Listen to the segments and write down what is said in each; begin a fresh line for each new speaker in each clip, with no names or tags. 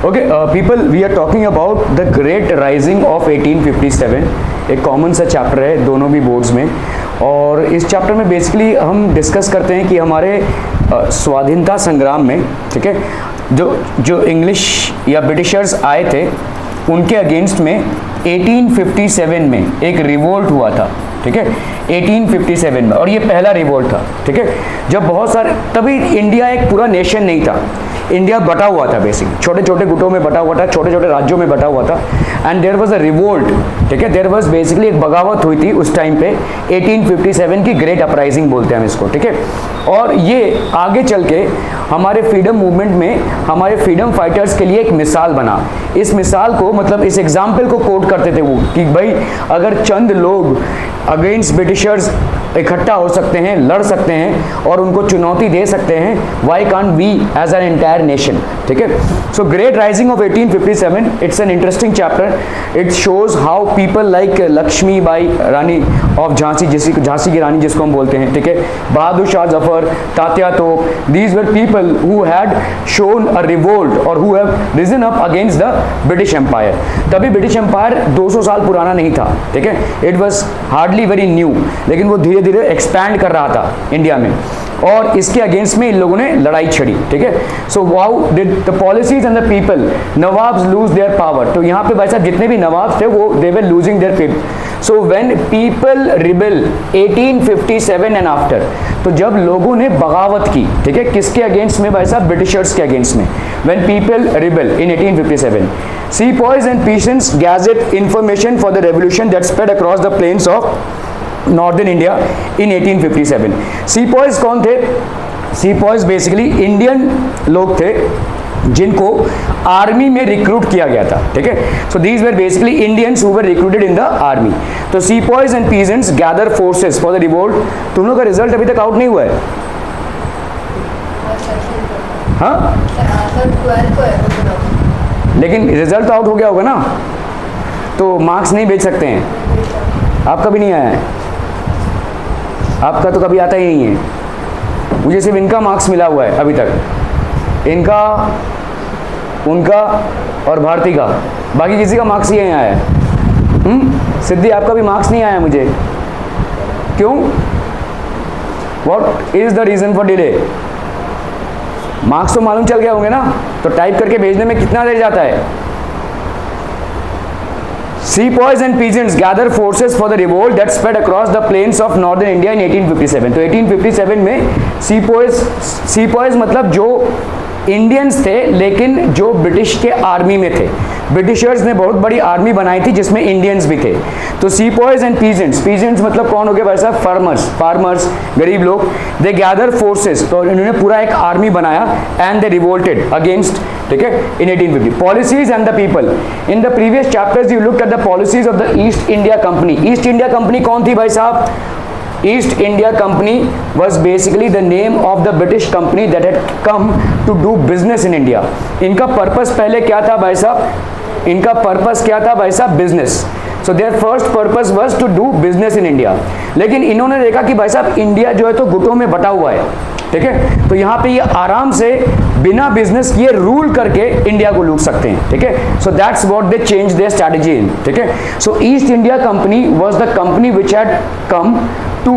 Okay, people, we are talking about the Great Rising of 1857. एक common सा chapter है दोनों भी बोर्ड्स में, और इस चैप्टर में बेसिकली हम डिस्कस करते हैं कि हमारे स्वाधीनता संग्राम में, ठीक है, जो इंग्लिश या ब्रिटिशर्स आए थे उनके अगेंस्ट में 1857 में एक रिवोल्ट हुआ था, ठीक है, 1857 में, और ये पहला रिवोल्ट था, ठीक है, जब बहुत सारे, तभी इंडिया एक पूरा नेशन नहीं था, इंडिया बटा हुआ था, बेसिक छोटे छोटे गुटों में बटा हुआ था, छोटे छोटे राज्यों में बटा हुआ था, and there was a revolt, ठीक है, देयर वाज बेसिकली एक बगावत हुई थी उस टाइम पे, 1857 की ग्रेट अपराइजिंग बोलते हैं हम इसको, ठीक है, और ये आगे चल के हमारे फ्रीडम मूवमेंट में हमारे फ्रीडम फाइटर्स के लिए एक मिसाल बना। इस मिसाल को, मतलब इस एग्जाम्पल को कोट करते थे वो, कि भाई अगर चंद लोग अगेंस्ट ब्रिटिशर्स इकट्ठा हो सकते हैं, लड़ सकते हैं और उनको चुनौती दे सकते हैं, why can't we as an entire nation, ठीक है। So great rising of 1857, it's an interesting chapter, it shows how people like Lakshmi Bai Rani of Jhansi, Jhansi की रानी जिसको हम बोलते हैं, ठीक है, बहादुर Shah Zafar, Tatya Tope, these were people who had shown a revolt और who have risen up against the British empire. तभी ब्रिटिश एम्पायर 200 साल पुराना नहीं था, ठीक है, it was hardly very new, लेकिन वो धीरे धीरे एक्सपैंड कर रहा था इंडिया में, और इसके अगेंस्ट में इन लोगों ने लड़ाई छड़ी, ठीक है। So how did the policies and the people, nawabs lose their power, तो यहाँ पे भाई साहब जितने भी नवाब थे वो they were losing their people. So when people rebel 1857 and after, तो जब लोगों ने बगावत की, ठीक है, किसके अगेंस्ट में भाई साहब, ब्रिटिशर्स के अगेंस्ट में, when people rebel in 1857, sepoys and peasants gathered information for the revolution that spread across the plains of northern India in 1857। सीपॉयज कौन थे? सीपॉयज बेसिकली इंडियन लोग थे जिनको आर्मी में रिक्रूट किया गया था, ठीक है। So these were basically Indians who were recruited in the army. तो sepoys and peasants gather forces for the revolt. तुम लोग का रिजल्ट अभी तक आउट नहीं हुआ है? हाँ, लेकिन रिजल्ट तो आउट हो गया होगा ना, तो मार्क्स नहीं भेज सकते हैं। आपका भी नहीं आया है? आपका तो कभी आता ही नहीं है। मुझे सिर्फ इनका मार्क्स मिला हुआ है अभी तक, इनका, उनका और भारती का, बाकी किसी का मार्क्स ही नहीं आया है। सिद्धि आपका भी मार्क्स नहीं आया मुझे, क्यों? What is the reason for delay? Marks तो मालूम चल गया होंगे ना, तो टाइप करके भेजने में कितना देर जाता है? Sepoys and peasants gather forces for the revolt that spread across the plains of northern India in 1857। तो 1857 में सीपॉयज मतलब जो इंडियंस थे लेकिन जो ब्रिटिश के आर्मी में थे। ब्रिटिशर्स ने बहुत बड़ी आर्मी बनाई थी जिसमें इंडियंस भी थे। तो सीपॉयज एंड पीजेंट्स, पीजेंट्स मतलब कौन हो गया भाई साहब? फार्मर्स, गरीब लोग। दे गैदर फोर्सेस, तो इन्होंने पूरा एक आर्मी बनाया, एंड दे रिवोल्टेड अगेंस्ट, ठीक है, in 1850। Policies and the people, in the previous chapters you looked at the policies of the east India company. East India company कौन थी भाई साहब? East India Company was basically the name of the British company that had come to do business in India। इनका purpose पहले क्या था भाई साहब? इनका पर्पस क्या था भाई साहब? Business. So their first purpose was to do business in India. लेकिन इन्होंने देखा कि भाई साहब इंडिया जो है तो गुटों में बटा हुआ है, ठीक है, तो यहाँ पे ये आराम से बिना बिजनेस किए रूल करके इंडिया को लूट सकते हैं, ठीक है। So that's what they change their strategy in, ठीक है। So East India Company was the company which had come to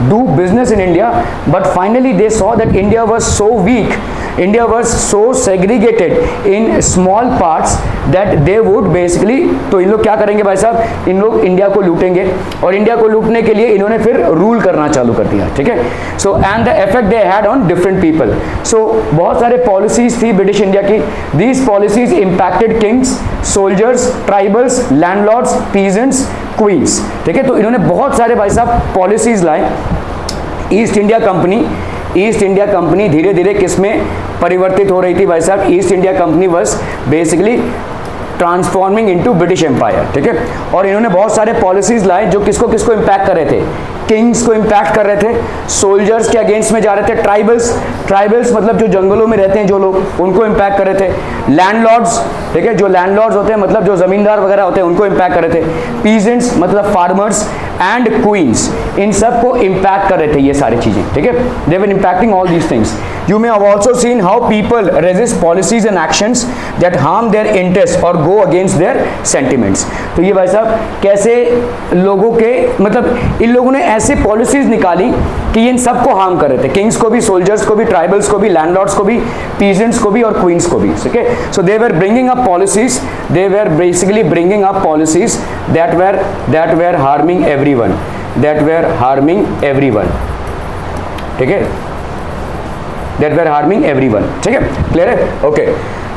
do business in India, but finally they saw that India was so weak, India was so segregated in small parts that they would basically, तो इन लोग क्या करेंगे भाई साहब? इन लोग India को लूटेंगे, और इंडिया को लूटने के लिए इन्होंने फिर रूल करना चालू कर दिया, ठीक है। So and the effect they had on different people. So बहुत सारे पॉलिसीज थी ब्रिटिश इंडिया की। These policies impacted kings, soldiers, tribals, landlords, peasants, queens, ठीक है। तो इन्होंने बहुत सारे भाई साहब पॉलिसीज लाए। ईस्ट इंडिया कंपनी धीरे धीरे किसमें परिवर्तित हो रही थी भाई साहब? East India Company was basically transforming into British empire, ठीक है। और इन्होंने बहुत सारे पॉलिसीज लाए जो किसको किसको इम्पैक्ट कर रहे थे? किंग्स को इम्पैक्ट कर रहे थे, सोल्जर्स के अगेंस्ट में जा रहे थे, ट्राइबल्स मतलब जो जंगलों में रहते हैं जो लोग, उनको इम्पैक्ट कर रहे थे, लैंडलॉर्ड्स, ठीक है, जो लैंडलॉर्ड्स होते हैं मतलब जो जमींदार वगैरह होते हैं उनको इम्पैक्ट कर रहे थे, पीजेंट्स मतलब फार्मर्स, एंड क्वींस, इन सब को इम्पैक्ट कर रहे थे ये सारी चीजें, ठीक है। They were impacting all these things. You may have also seen how people resist policies and actions that harm their interests or go against their sentiments. तो ये भाई साहब कैसे लोगों के मतलब इन लोगों ने ऐसे पॉलिसीज निकाली कि इन सबको हार्म कर रहे थे, किंग्स को भी, सोल्जर्स को भी, ट्राइबल्स को भी, लैंडलॉर्ड्स को भी, पीजेंट्स को भी और क्वींस को भी. Okay, so they were bringing up policies, they were basically bringing up policies that were harming everyone, that were harming everyone. ठीक है, दैट वर हार्मिंग एवरीवन. ठीक है, क्लियर है? Okay,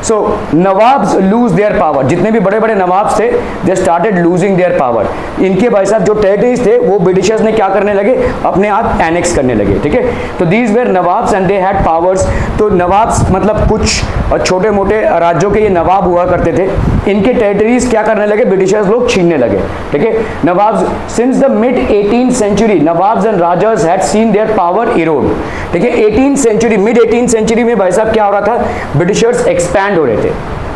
so nawabs lose their power. जितने भी बड़े बड़े nawabs थे दे स्टार्टेड लूजिंग देयर पावर. इनके भाई साहब जो टेरिटरीज थे वो ब्रिटिशर्स ने क्या करने लगे, अपने आप एनेक्स करने लगे. ठीक है, तो these were nawabs and they had powers. तो नवाब्स मतलब कुछ छोटे मोटे राज्यों के ये नवाब हुआ करते थे. इनके टेरिटरीज क्या करने लगे, ब्रिटिशर्स लोग छीनने लगे. ठीक है, nawabs since the mid 18th century nawabs and rajas had seen their power erode. ठीक है, 18th century, mid 18th century में भाई साहब क्या हो रहा था, ब्रिटिशर्स एक्सपैंड हो रहे थे.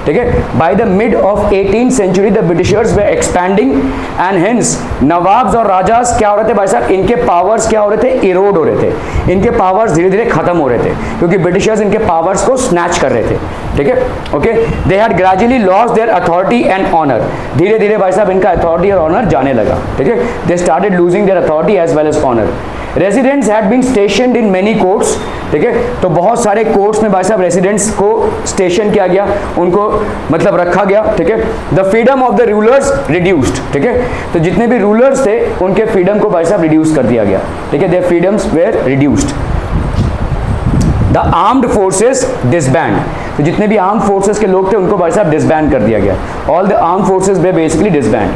ठीक है, by the mid of 18th century the Britishers were expanding and hence nawabs और राजास क्या हो रहे थे भाई साहब, इनके पावर्स क्या हो रहे थे, इरोड हो रहे थे. इनके पावर्स धीरे धीरे खत्म हो रहे थे क्योंकि ब्रिटिशर्स इनके पावर्स को स्नैच कर रहे थे. ठीक है, okay, they had gradually lost their authority and honour. धीरे धीरे भाई साहब इनका अथॉरिटी और ऑनर जाने लगा. ठीक है, they started losing their authority as well as honour. Residents had been stationed in many courts. ठीक है, तो बहुत सारे कोर्ट्स में भाई साहब रेजिडेंट्स को स्टेशन किया गया, उनको मतलब रखा गया. ठीक है, the freedom of the rulers reduced. ठीक है, तो जितने भी रूलर्स थे उनके फ्रीडम को भाई साहब रिड्यूस कर दिया गया. ठीक है, their freedoms were reduced. The armed forces disband. तो जितने भी आर्म्ड फोर्सेस के लोग थे उनको भाई साहब डिसबैंड कर दिया गया. All the armed forces way basically disband.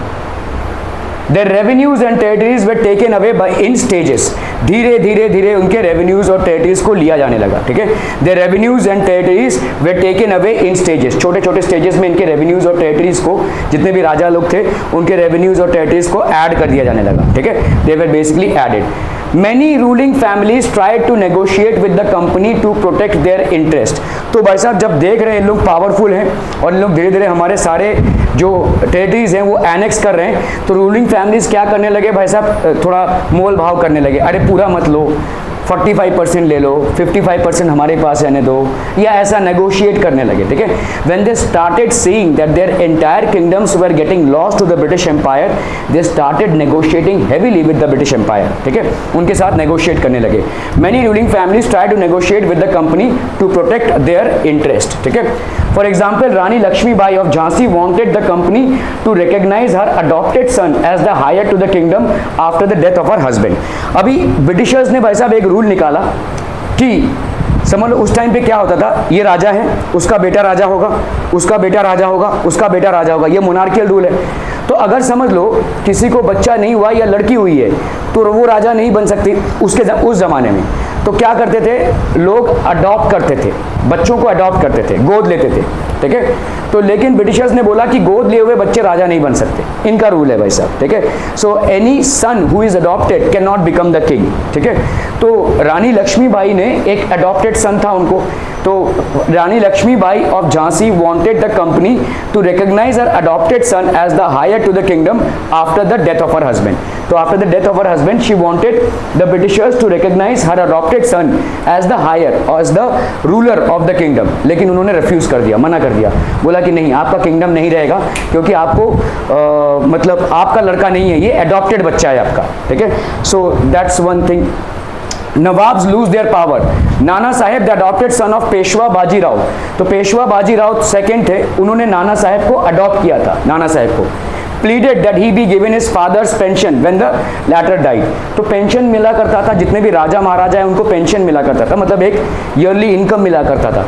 Their revenues and territories were taken away by in stages. धीरे धीरे धीरे उनके रेवेन्यूज और टेरिटरीज को लिया जाने लगा. ठीक है, their revenues and territories were taken away in stages. छोटे छोटे स्टेजेस में इनके रेवेन्यूज और टेरिटरीज को, जितने भी राजा लोग थे उनके रेवेन्यूज और टेरिटरीज को ऐड कर दिया जाने लगा. ठीक है, they were basically added. Many ruling families tried to negotiate with the company to protect their interest. तो भाई साहब जब देख रहे हैं लोग पावरफुल हैं और लोग धीरे धीरे हमारे सारे जो टेरिटरीज हैं वो एनेक्स कर रहे हैं, तो रूलिंग फैमिलीज क्या करने लगे भाई साहब, थोड़ा मोल भाव करने लगे. अरे पूरा मत लो, 45% ले लो, 55% हमारे पास रहने दो, या ऐसा नेगोशिएट करने लगे. ठीक है, when they started seeing that their entire kingdoms were getting lost to the British empire, they started negotiating heavily with the British empire. ठीक है, उनके साथ नेगोशिएट करने लगे. Many ruling families try to negotiate with the company to protect their interest. ठीक है, for example Rani Lakshmibai of Jhansi wanted the company to recognise her adopted son as the heir to the kingdom after the death of her husband. अभी Britishers ने भाई साहब एक rule निकाला कि समझ लो उस टाइम पे क्या होता था, ये राजा है, उसका बेटा राजा होगा, उसका बेटा राजा होगा, उसका बेटा राजा होगा. ये मोनार्कियल रूल है. तो अगर समझ लो किसी को बच्चा नहीं हुआ या लड़की हुई है तो वो राजा नहीं बन सकती उस जमाने में. तो क्या करते थे लोग, अडॉप्ट करते थे, बच्चों को अडॉप्ट करते थे, गोद लेते थे. ठीक है, तो लेकिन ब्रिटिशर्स ने बोला कि गोद लिए हुए बच्चे राजा नहीं बन सकते, इनका रूल है भाई साहब. ठीक है, so any son who is adopted can not become the king. ठीक है, तो रानी लक्ष्मीबाई ने एक अडॉप्टेड सन था उनको, तो Rani Lakshmibai of Jhansi wanted the company to recognise her adopted son as the heir to the kingdom after the death of her husband. तो after the death of her husband she wanted the Britishers to recognise her adopted son as the heir और as the ruler of the kingdom. लेकिन उन्होंने refuse कर दिया, मना कर दिया, बोला कि नहीं, आपका किंगडम नहीं रहेगा क्योंकि आपको मतलब आपका लड़का नहीं है, ये अडॉप्टेड बच्चा है आपका. ठीक है, so that's one thing. Nawabs lose their power. Nana Sahib the adopted son of Peshwa Bajirao. तो पेशवा बाजीराव सेकंड थे, उन्होंने नाना साहेब को अडॉप्ट किया था. नाना साहेब को pleaded that he be given his father's pension when the latter died. तो पेंशन मिला करता था, जितने भी राजा महाराजा हैं उनको पेंशन मिला करता था, मतलब एक ईयरली इनकम मिला करता था.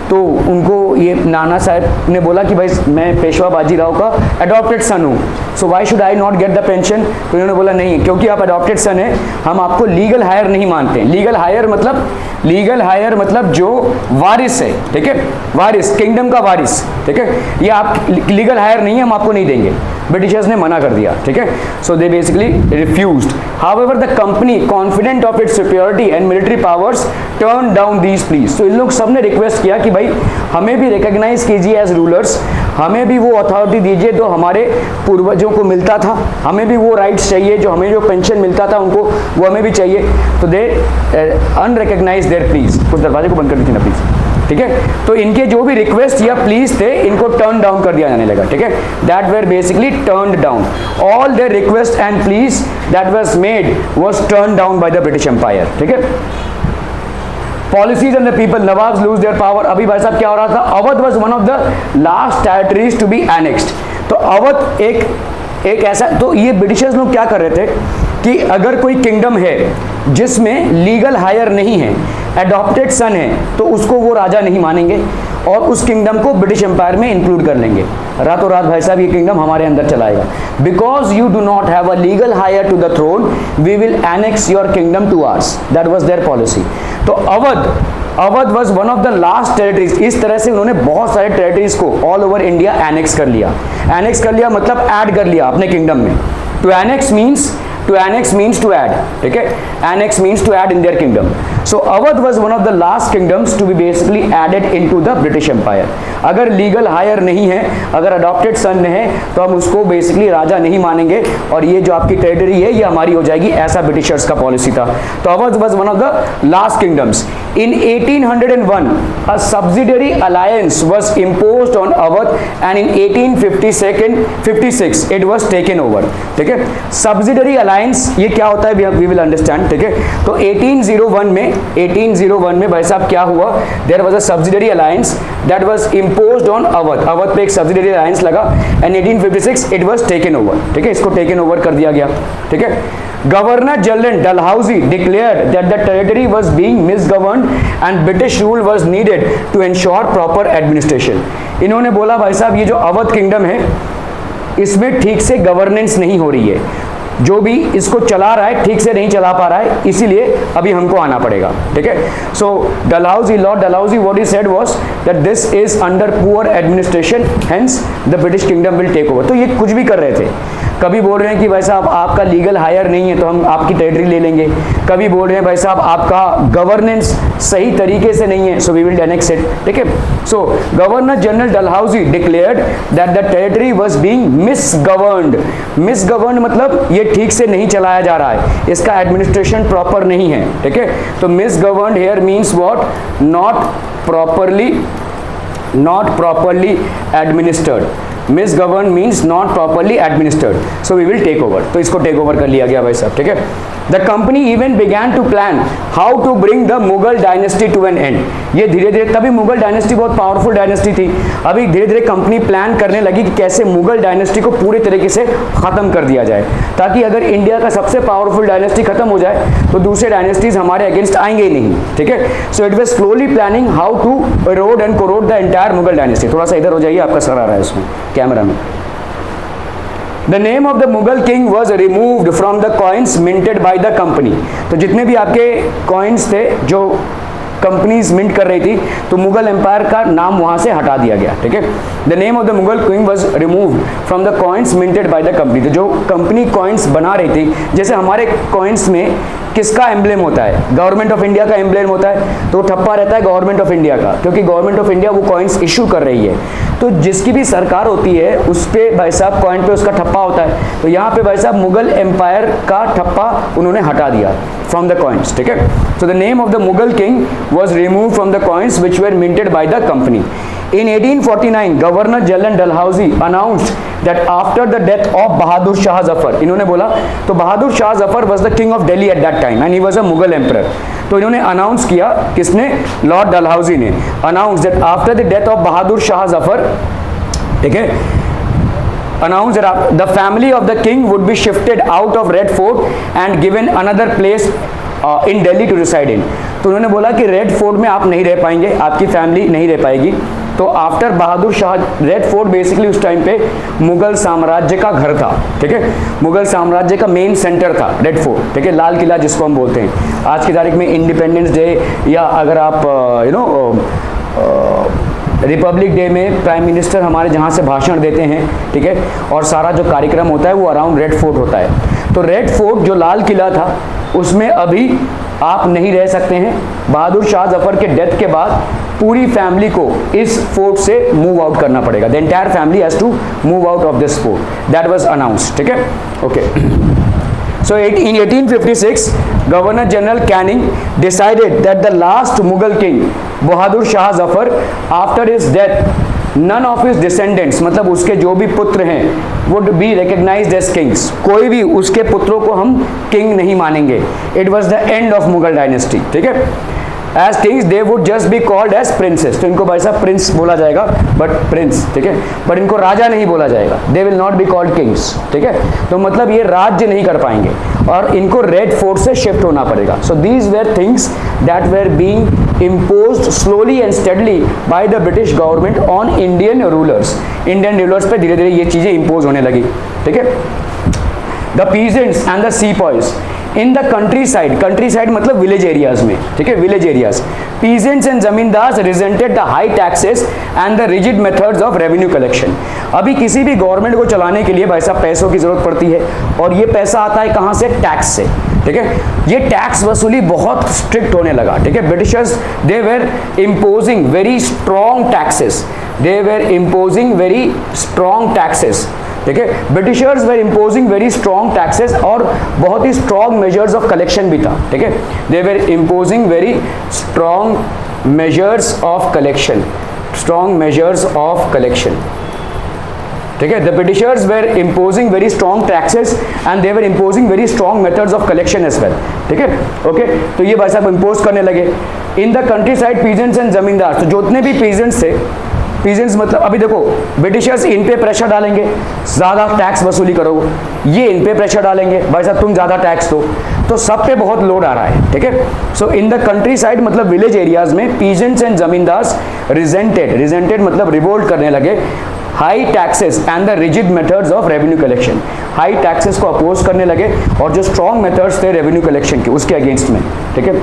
तो उनको ये नाना साहब ने बोला कि भाई मैं पेशवा बाजीराव का अडॉप्टेड सन हूँ, so why should I not get the pension. तो इन्होंने बोला नहीं, क्योंकि आप अडॉप्टेड सन है हम आपको लीगल हायर नहीं मानते. लीगल हायर मतलब जो वारिस है. ठीक है, वारिस, किंगडम का वारिस. ठीक है, ये आप लीगल हायर नहीं है, हम आपको नहीं देंगे. ब्रिटिशर्स ने मना कर दिया, ठीक है। So they basically refused. However the company confident of its superiority and military powers turn down these pleas. तो इन लोग सब ने रिक्वेस्ट किया कि भाई हमें भी रिकॉग्नाइज कीजिए एज रूलर्स, हमें भी वो अथॉरिटी दीजिए जो हमारे पूर्वजों को मिलता था, हमें भी वो राइट्स चाहिए, जो हमें जो पेंशन मिलता था उनको वो हमें भी चाहिए। तो दे अनरिकॉग्नाइज देयर प्लीज। कुछ दरवाजे को बंद कर दीजिए ना प्लीज, ठीक है। तो इनके जो भी रिक्वेस्ट या प्लीज थे इनको टर्न डाउन कर दिया जाने लगा, ठीक है। That were basically turned down. All their request and pleas that was made was turn down by the British empire, ठीक है। Policies and the people, nawabs lose their power. अभी भाई साहब क्या हो रहा था, Awadh was one of the last territories to be annexed. तो अवध एक ऐसा, तो ये ब्रिटिशर्स लोग क्या कर रहे थे कि अगर कोई किंगडम है जिसमें लीगल हायर नहीं है, एडॉप्टेड सन है, तो उसको वो राजा नहीं मानेंगे और उस किंगडम को ब्रिटिश एम्पायर में इंक्लूड कर लेंगे। रातों रात भाई साहब ये किंगडम हमारे अंदर चलाएगा। Because you do not have a legal heir to the throne, we will annex your kingdom to ours. That was their policy. तो Awadh was one of the last territories. इस तरह से उन्होंने बहुत सारे टेरिटरीज को ऑल ओवर इंडिया एनेक्स कर लिया। एनेक्स कर लिया मतलब ऐड कर लिया अपने किंगडम में। To annex means to add, ठीक है। Annex means to add in their kingdom. So Awadh was one of the last kingdoms to be basically added into the British Empire. अगर लीगल हायर नहीं है, अगर adopted सन है, तो हम उसको बेसिकली राजा नहीं मानेंगे और ये जो आपकी टेरिटरी है ये हमारी हो जाएगी, ऐसा ब्रिटिशर्स का पॉलिसी था। तो Awadh was one of the last kingdoms. In 1801, a subsidiary alliance was imposed on Awadh and in 1856 it was taken over, ठीक है। Subsidiary alliance ये क्या होता है, we will understand, ठीक है। तो 1801 में भाई साहब क्या हुआ, there was a subsidiary alliance that was imposed on Awadh। Awadh पे एक subsidiary alliance लगा and 1856 it was taken over, ठीक है। इसको taken over कर दिया गया, ठीक है। Governor general Dalhousie declared that the territory was being misgoverned and British rule was needed to ensure proper administration। इन्होंने बोला भाई साहब ये जो अवध किंगडम है इसमें ठीक से गवर्नेंस नहीं हो रही है, जो भी इसको चला रहा है ठीक से नहीं चला पा रहा है, इसीलिए अभी हमको आना पड़ेगा, ठीक है। So Dalhousie, lord Dalhousie, what he said was that this is under poor administration, hence the British kingdom will take over. तो ये कुछ भी कर रहे थे, कभी बोल रहे हैं कि भाई साहब आपका लीगल हायर नहीं है तो हम आपकी टेरिटरी ले लेंगे, कभी बोल रहे हैं भाई साहब आपका गवर्नेंस सही तरीके से नहीं है, so we will annex it, ठीक है। So governor general Dalhousie declared that the territory was being misgoverned. Misgoverned मतलब ये ठीक से नहीं चलाया जा रहा है, इसका एडमिनिस्ट्रेशन प्रॉपर नहीं है, ठीक है। तो misgoverned here means what, not properly administered। misgoverned means not properly administered, so we will take over। तो इसको टेक ओवर कर लिया गया भाई साहब, ठीक है। The company even began to plan how to bring the Mughal dynasty to an end। ये धीरे धीरे, तभी मुगल डायनेस्टी बहुत पावरफुल डायनेस्टी थी, अभी धीरे धीरे कंपनी प्लान करने लगी कि कैसे मुगल डायनेस्टी को पूरे तरीके से खत्म कर दिया जाए, ताकि अगर इंडिया का सबसे पावरफुल डायनेस्टी खत्म हो जाए तो दूसरे डायनेस्टीज हमारे अगेंस्ट आएंगे ही नहीं, ठीक है। So it was slowly planning how to erode and corrode the entire Mughal dynasty. थोड़ा सा इधर हो जाइए, आपका सर आ रहा है इसमें कैमरा में। The name of the Mughal king was removed from the coins minted by the company। तो जितने भी आपके कॉइन्स थे जो कंपनीज मिंट कर रही थी, तो मुगल एम्पायर का नाम वहां से हटा दिया गया, ठीक है। The name of the Mughal king was removed from the coins minted bye the company. तो जो कंपनी कॉइन्स बना रही थी, जैसे हमारे कॉइन्स में किसका एम्ब्लेम होता है, गवर्नमेंट ऑफ इंडिया का एम्ब्लेम होता है, तो ठप्पा रहता है गवर्नमेंट ऑफ इंडिया का, क्योंकि गवर्नमेंट ऑफ इंडिया वो कॉइन्स इशू कर रही है। तो जिसकी भी सरकार होती है उस पे भाई साहब कॉइन पे उसका ठप्पा होता है, तो यहाँ पे भाई साहब मुगल एम्पायर का ठप्पा उन्होंने हटा दिया फ्रॉम द कॉइन्स, ठीक है। So the name of the Mughal king was removed from the coins which were minted by the company. In 1849, Governor General Dalhousie announced that after the death of Bahadur Shah Zafar, इन्होंने बोला, तो Bahadur Shah Zafar was the king of Delhi at that time and he was a Mughal emperor। तो इन्होंने announce किया, किसने, lord Dalhousie ने announce that after the death of Bahadur Shah Zafar, ठीक है, announced that the family of the king would be shifted out of Red Fort and given another place in Delhi to reside in। तो उन्होंने बोला कि red fort में आप नहीं रह पाएंगे, आपकी फैमिली नहीं रह पाएगी। तो after Bahadur Shah, red fort basically उस टाइम पे मुगल साम्राज्य का घर था, ठीक है, मुगल साम्राज्य का मेन सेंटर था रेड फोर्ट, ठीक है, लाल किला जिसको हम बोलते हैं। आज की तारीख में इंडिपेंडेंस डे या अगर आप रिपब्लिक डे में प्राइम मिनिस्टर हमारे जहाँ से भाषण देते हैं, ठीक है, और सारा जो कार्यक्रम होता है वो अराउंड रेड फोर्ट होता है। तो रेड फोर्ट जो लाल किला था उसमें अभी आप नहीं रह सकते हैं। बहादुर शाह जफर के डेथ के बाद पूरी फैमिली को इस फोर्ट से मूव आउट करना पड़ेगा। The entire family has to move out of this fort, that was announced, ठीक है, okay. So in 1856, Governor General Canning decided that the last Mughal king, Bahadur Shah Zafar, after his death, none of his descendants, मतलब उसके जो भी पुत्र हैं, would be recognized as kings. कोई भी उसके पुत्रों को हम king नहीं मानेंगे। It was the end of Mughal dynasty, ठीक है। As kings they would just be called as princes. तो इनको भाई साहब प्रिंस बोला जाएगा, बट प्रिंस, ठीक है, बट इनको राजा नहीं बोला जाएगा। They will not be called kings, ठीक है। तो मतलब ये राज्य नहीं कर पाएंगे और इनको रेड फोर्ट से शिफ्ट होना पड़ेगा। So these were things that were being imposed slowly and steadily by the British government on Indian rulers. Indian rulers पे धीरे धीरे ये चीजें इम्पोज होने लगी, ठीक है। The peasants and the sepoys in the country side मतलब विलेज एरियाज में, ठीक है, village areas, peasants and zamindars resented the high taxes and the rigid methods of revenue collection. अभी किसी भी गवर्नमेंट को चलाने के लिए भाई साहब पैसों की जरूरत पड़ती है और ये पैसा आता है कहाँ से? टैक्स से, ठीक है। ये टैक्स वसूली बहुत स्ट्रिक्ट होने लगा, ठीक है। Britishers they were imposing very strong taxes, they were imposing very strong taxes, ठीक है। Britishers were imposing very strong taxes और बहुत ही स्ट्रॉन्ग मेजर्स ऑफ कलेक्शन भी था, ठीक है। They were imposing very strong measures of collection, strong measures of collection, ठीक है। The Britishers were imposing very strong taxes and they were imposing very strong methods of collection as well, ठीक है, okay. तो ये भाई साहब impose करने लगे। इन the country side peasants and जमींदार, तो जितने भी पीजेंट्स थे, पीजेंट्स मतलब अभी देखो ब्रिटिशर्स इन पे प्रेशर डालेंगे, ज़्यादा टैक्स वसूली करो, ये इन पे प्रेशर डालेंगे, भाई साहब तुम ज़्यादा टैक्स दो, तो सब पे बहुत लोड आ रहा है, ठीक है। So in the country side मतलब विलेज एरियाज में पीजेंट्स एंड जमींदार्स रिजेंटेड मतलब रिवोल्ट करने लगे high taxes and the rigid methods of revenue collection. High taxes को अपोज करने लगे और जो स्ट्रॉन्ग मेथड्स थे रेवेन्यू कलेक्शन के उसके अगेंस्ट में, ठीक है।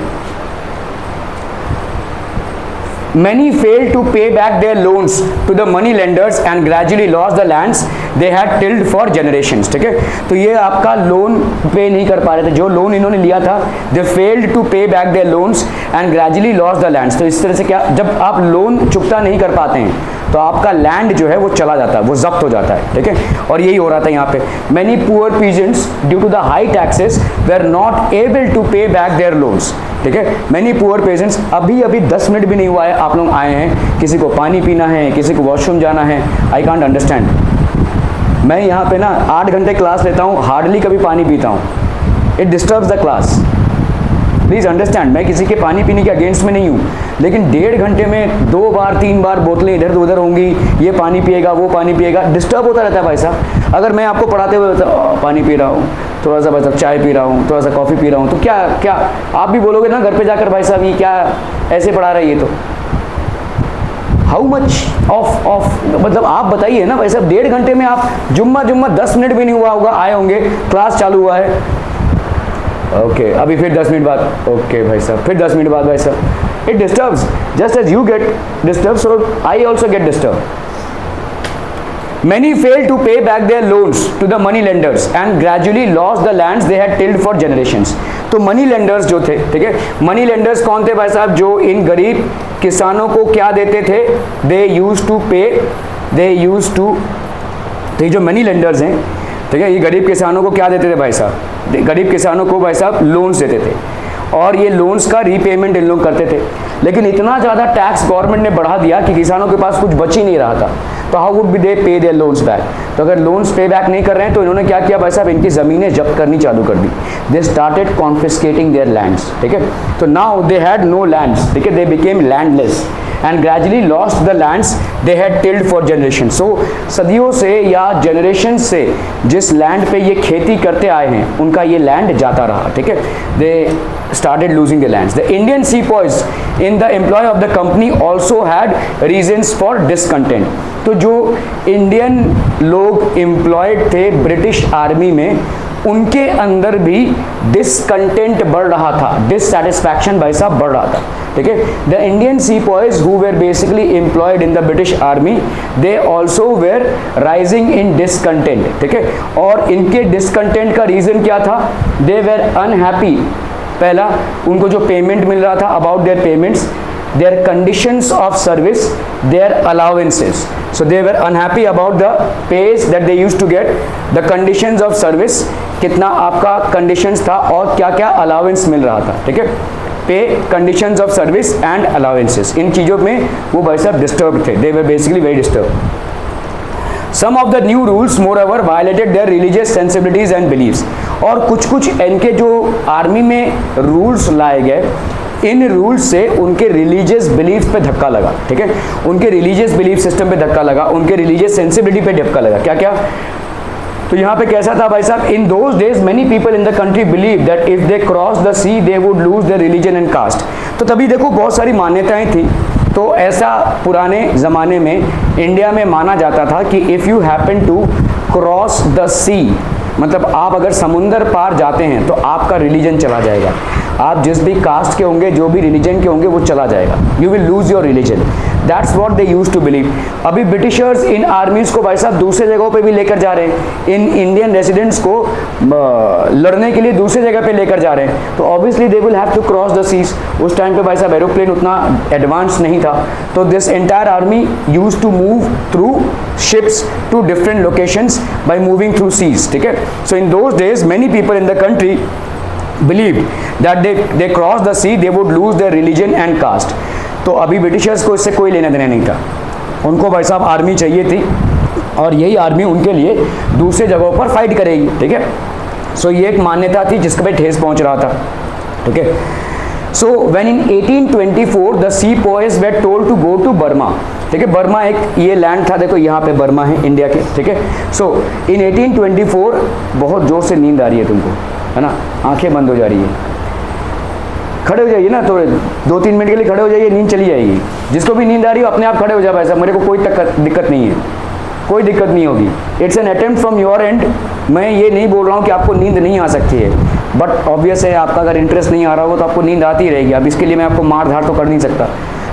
Many failed to pay back their loans to the money lenders and gradually lost the lands they had tilled for generations, ठीक है। तो ये आपका लोन पे नहीं कर पा रहे थे, जो लोन इन्होंने लिया था, they failed to pay back their loans and gradually lost the lands। तो इस तरह से क्या, जब आप लोन चुकता नहीं कर पाते हैं तो आपका लैंड जो है वो चला जाता है, वो जब्त हो जाता है, ठीक है। और यही हो रहा था यहाँ पे। Many poor peasants due to the high taxes were not able to pay back their loans, ठीक है। Many poor peasants, अभी 10 मिनट भी नहीं हुआ है आप लोग आए हैं, किसी को पानी पीना है, किसी को वॉशरूम जाना है, आई कांट अंडरस्टैंड। मैं यहाँ पे ना 8 घंटे क्लास लेता हूँ, हार्डली कभी पानी पीता हूँ, it disturbs the class, please understand. मैं किसी के पानी पीने के अगेंस्ट में नहीं हूँ, लेकिन 1.5 घंटे में 2 बार 3 बार बोतलें इधर उधर होंगी, ये पानी पिएगा वो पानी पिएगा, डिस्टर्ब होता रहता है भाई साहब। अगर मैं आपको पढ़ाते हुए पानी पी रहा हूँ, थोड़ा सा भाई साहब चाय पी रहा हूँ, थोड़ा सा कॉफ़ी पी रहा हूँ, तो क्या आप भी बोलोगे ना घर पे जाकर भाई साहब ये क्या ऐसे पढ़ा रहा है ये, तो हाउ मच ऑफ मतलब आप बताइए ना भाई साहब। 1.5 घंटे में आप जुम्मा 10 मिनट भी नहीं हुआ होगा आए होंगे, क्लास चालू हुआ है, ओके, अभी फिर 10 मिनट बाद, ओके भाई साहब फिर 10 मिनट बाद भाई साहब, it disturbs just as you get disturb, so I also get disturb. Many failed to pay back their loans to the money lenders and gradually lost the lands they had tilled for generations। तो money lenders जो थे, ठीक है, money lenders कौन थे भाई साहब? जो इन गरीब किसानों को क्या देते थे? दे यूज टू पे, दे यूज टू, तो ये जो मनी लेंडर्स हैं, ठीक है, ये गरीब किसानों को क्या देते थे भाई साहब? गरीब किसानों को भाई साहब लोन्स देते थे और ये लोन्स का रीपेमेंट इन लोग करते थे। लेकिन इतना ज़्यादा टैक्स गवर्नमेंट ने बढ़ा दिया कि किसानों के पास कुछ बच ही नहीं रहा था, तो हाउ वुड बी दे पे देयर लोन्स बैक? तो अगर लोन्स पे बैक नहीं कर रहे हैं तो इन्होंने क्या किया भाई साहब? इनकी ज़मीनें जब्त करनी चालू कर दी। They started confiscating their lands, ठीक है। तो now they had no lands, ठीक है, they became landless and gradually lost the lands they had tilled for generations। so सदियों से या जनरेशन से जिस लैंड पे ये खेती करते आए हैं उनका ये लैंड जाता रहा, ठीक है। they started losing the lands। the Indian sepoys in the employ of the company also had reasons for discontent। तो जो इंडियन लोग एम्प्लॉयड थे ब्रिटिश आर्मी में उनके अंदर भी डिसकंटेंट बढ़ रहा था, डिससैटिस्फैक्शन भाई साहब बढ़ रहा था, ठीक है। The Indian sepoys who were basically employed in the British army, they also were rising in discontent, ठीक है। और इनके डिसकंटेंट का रीजन क्या था? दे वेर अनहैप्पी, पहला उनको जो पेमेंट मिल रहा था, about their payments, their conditions of service, their allowances. So they were unhappy about the pays that they used to get, the conditions of service, कितना आपका conditions था और क्या क्या allowance मिल रहा था, ठीक है। पे, conditions of service and allowances, इन चीज़ों में वो भाई साहब disturbed थे, they were basically very disturbed. Some of the new rules moreover violated their religious sensibilities and beliefs. और कुछ इनके जो आर्मी में रूल्स लाए गए, इन रूल्स से उनके रिलीजियस बिलीफ पे धक्का लगा, ठीक है। उनके रिलीजियस बिलीफ सिस्टम पे धक्का लगा, उनके रिलीजियस सेंसिबिलिटी पे धक्का लगा। क्या क्या? तो यहाँ पे कैसा था भाई साहब? In those days many people in the country believe that if they cross the sea they would lose the religion and caste. तो तभी देखो बहुत सारी मान्यताएं थी, तो ऐसा पुराने ज़माने में इंडिया में माना जाता था कि if you happen to cross the sea, मतलब आप अगर समुंदर पार जाते हैं तो आपका रिलीजन चला जाएगा, आप जिस भी कास्ट के होंगे, जो भी रिलीजन के होंगे, वो चला जाएगा, you will lose your religion. That's what they used to believe. अभी ब्रिटिशर्स इन आर्मीज को भाई साहब दूसरे जगहों पे भी लेकर जा रहे हैं, इन इंडियन रेजिडेंट्स को लड़ने के लिए दूसरे जगह पे लेकर जा रहे हैं, तो obviously they will have to cross the seas. उस टाइम पे भाई साहब एरोप्लेन उतना एडवांस नहीं था, तो this entire army used to move through ships to different locations by moving through seas, ठीक है। So in those days many people in the country believed that they cross the sea they would lose their religion and caste। तो अभी Britishers को इससे कोई लेना देना नहीं था, उनको भाई साहब आर्मी चाहिए थी और यही आर्मी उनके लिए दूसरे जगहों पर फाइट करेगी, ठीक है। सो ये एक मान्यता थी जिसके पे ठेस पहुंच रहा था, ठीक है। So when in 1824 the sepoys were told to go to Burma, ठीक है। बर्मा एक ये लैंड था, देखो यहाँ पे बर्मा है इंडिया के, ठीक है। सो इन 1824, बहुत जोर से नींद आ रही है तुमको, है ना, आंखें बंद हो जा रही है, खड़े हो जाइए ना, तो 2-3 मिनट के लिए खड़े हो जाइए, नींद चली जाएगी। जिसको भी नींद आ रही हो अपने आप खड़े हो जाए भाई साहब, मेरे को कोई दिक्कत नहीं है, कोई दिक्कत नहीं होगी। It's an attempt from your and. मैं ये नहीं बोल रहा हूँ कि आपको नींद नहीं आ सकती है, बट ऑब्वियस है आपका अगर इंटरेस्ट नहीं आ रहा हो तो आपको नींद आती रहेगी। अब इसके लिए मैं आपको मार धाड़ तो कर नहीं सकता,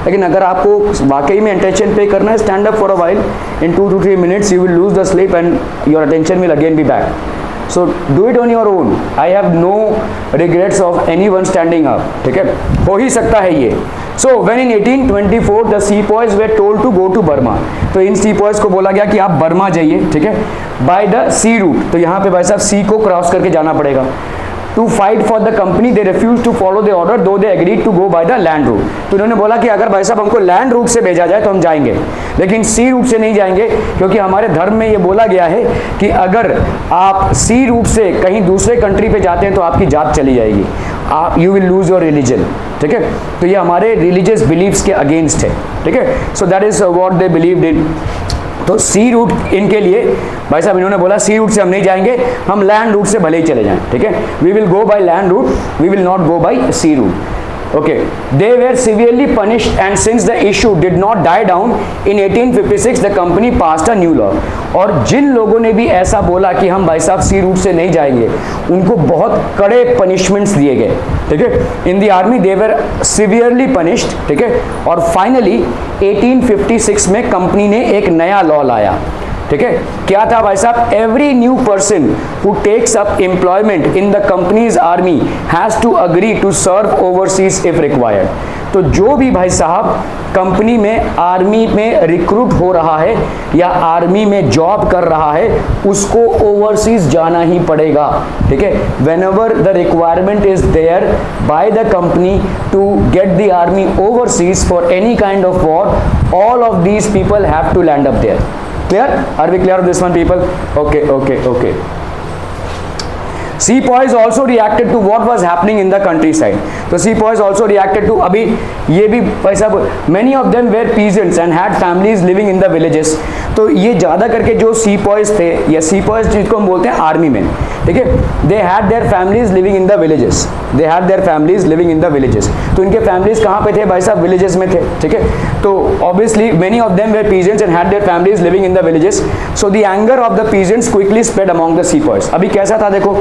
लेकिन अगर आपको वाकई में अटेंशन पे करना है, stand up for a while, in 2 to 3 minutes you will lose the sleep and your attention will again be back. So do it on your own. I have no regrets of anyone standing up, ठीक है, हो ही सकता है ये। So when in 1824 the sepoys were told to go to Burma, तो इन sepoys को बोला गया कि आप बर्मा जाइए, ठीक है, by the sea route। तो यहाँ पे भाई साहब सी को क्रॉस करके जाना पड़ेगा। To fight for the company they refuse to follow the order though they agreed to go by the land route. तो इन्होंने बोला कि अगर भाई साहब हमको लैंड रूट से भेजा जाए तो हम जाएंगे, लेकिन सी रूट से नहीं जाएंगे, क्योंकि हमारे धर्म में ये बोला गया है कि अगर आप सी रूट से कहीं दूसरे कंट्री पे जाते हैं तो आपकी जात चली जाएगी, आप you will lose your religion, ठीक है। तो ये हमारे रिलीजियस बिलीव्स के अगेंस्ट है, ठीक है। So that is what they believed इन। तो सी रूट इनके लिए भाई साहब इन्होंने बोला सी रूट से हम नहीं जाएंगे, हम लैंड रूट से भले ही चले जाएं, ठीक है, we will go by land route, we will not go by sea route. Okay, they were severely punished and since the issue did not die down in 1856 the company passed a new law। और जिन लोगों ने भी ऐसा बोला कि हम भाई साहब सी रूट से नहीं जाएंगे, उनको बहुत कड़े पनिशमेंट्स दिए गए, ठीक है। इन the army they were severely punished, ठीक है। और फाइनली 1856 में कंपनी ने एक नया लॉ लाया, ठीक है। क्या था भाई साहब? Every new person who takes up employment in the company's army has to agree to serve overseas if required. तो जो भी भाई साहब कंपनी में आर्मी में रिक्रूट हो रहा है या आर्मी में जॉब कर रहा है, उसको ओवरसीज जाना ही पड़ेगा, ठीक है। Whenever the requirement is there by the company to get the army overseas for any kind of war, all of these people have to land up there. Clear? Are we clear on this one, people? Okay. Sepoys also reacted to what was happening in the countryside. तो Sepoys also reacted to, अभी ये भी भाई साहब, many of them were peasants and had families living in the villages. तो ये ज़्यादा करके जो Sepoys थे या Sepoys जिसको हम बोलते हैं आर्मी मैन, ठीक है, they had their families living in the villages. They had their families living in the villages. तो इनके families कहाँ पे थे भाई साहब? विलेजेस में थे, ठीक है. तो obviously many of them were peasants and had their families living in the villages. So the anger of the peasants quickly spread among the Sepoys. अभी कैसा था देखो,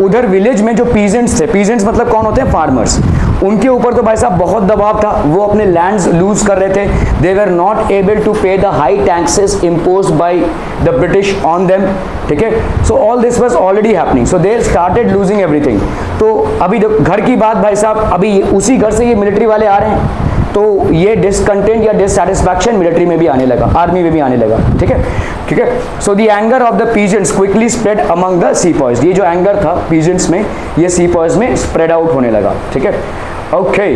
उधर विलेज में जो पीजेंट्स थे, पीजेंट्स मतलब कौन होते हैं? फार्मर्स. उनके ऊपर तो भाई साहब बहुत दबाव था, वो अपने लैंड्स लूज कर रहे थे. दे वर नॉट एबल टू पे the high taxes imposed bye the British on them, ठीक है. So all this was already happening, so they started losing everything. तो अभी घर की बात भाई साहब, अभी उसी घर से ये मिलिट्री वाले आ रहे हैं, तो ये डिसकंटेंट या डिससैटिस्फैक्शन मिलिट्री में भी आने लगा, आर्मी में भी आने लगा, ठीक है, ठीक है. So the anger of the peasants quickly spread among the sepoys. ये जो एंगर था पीजेंट्स में, ये सीपॉयज में स्प्रेड आउट होने लगा, ठीक है. Okay,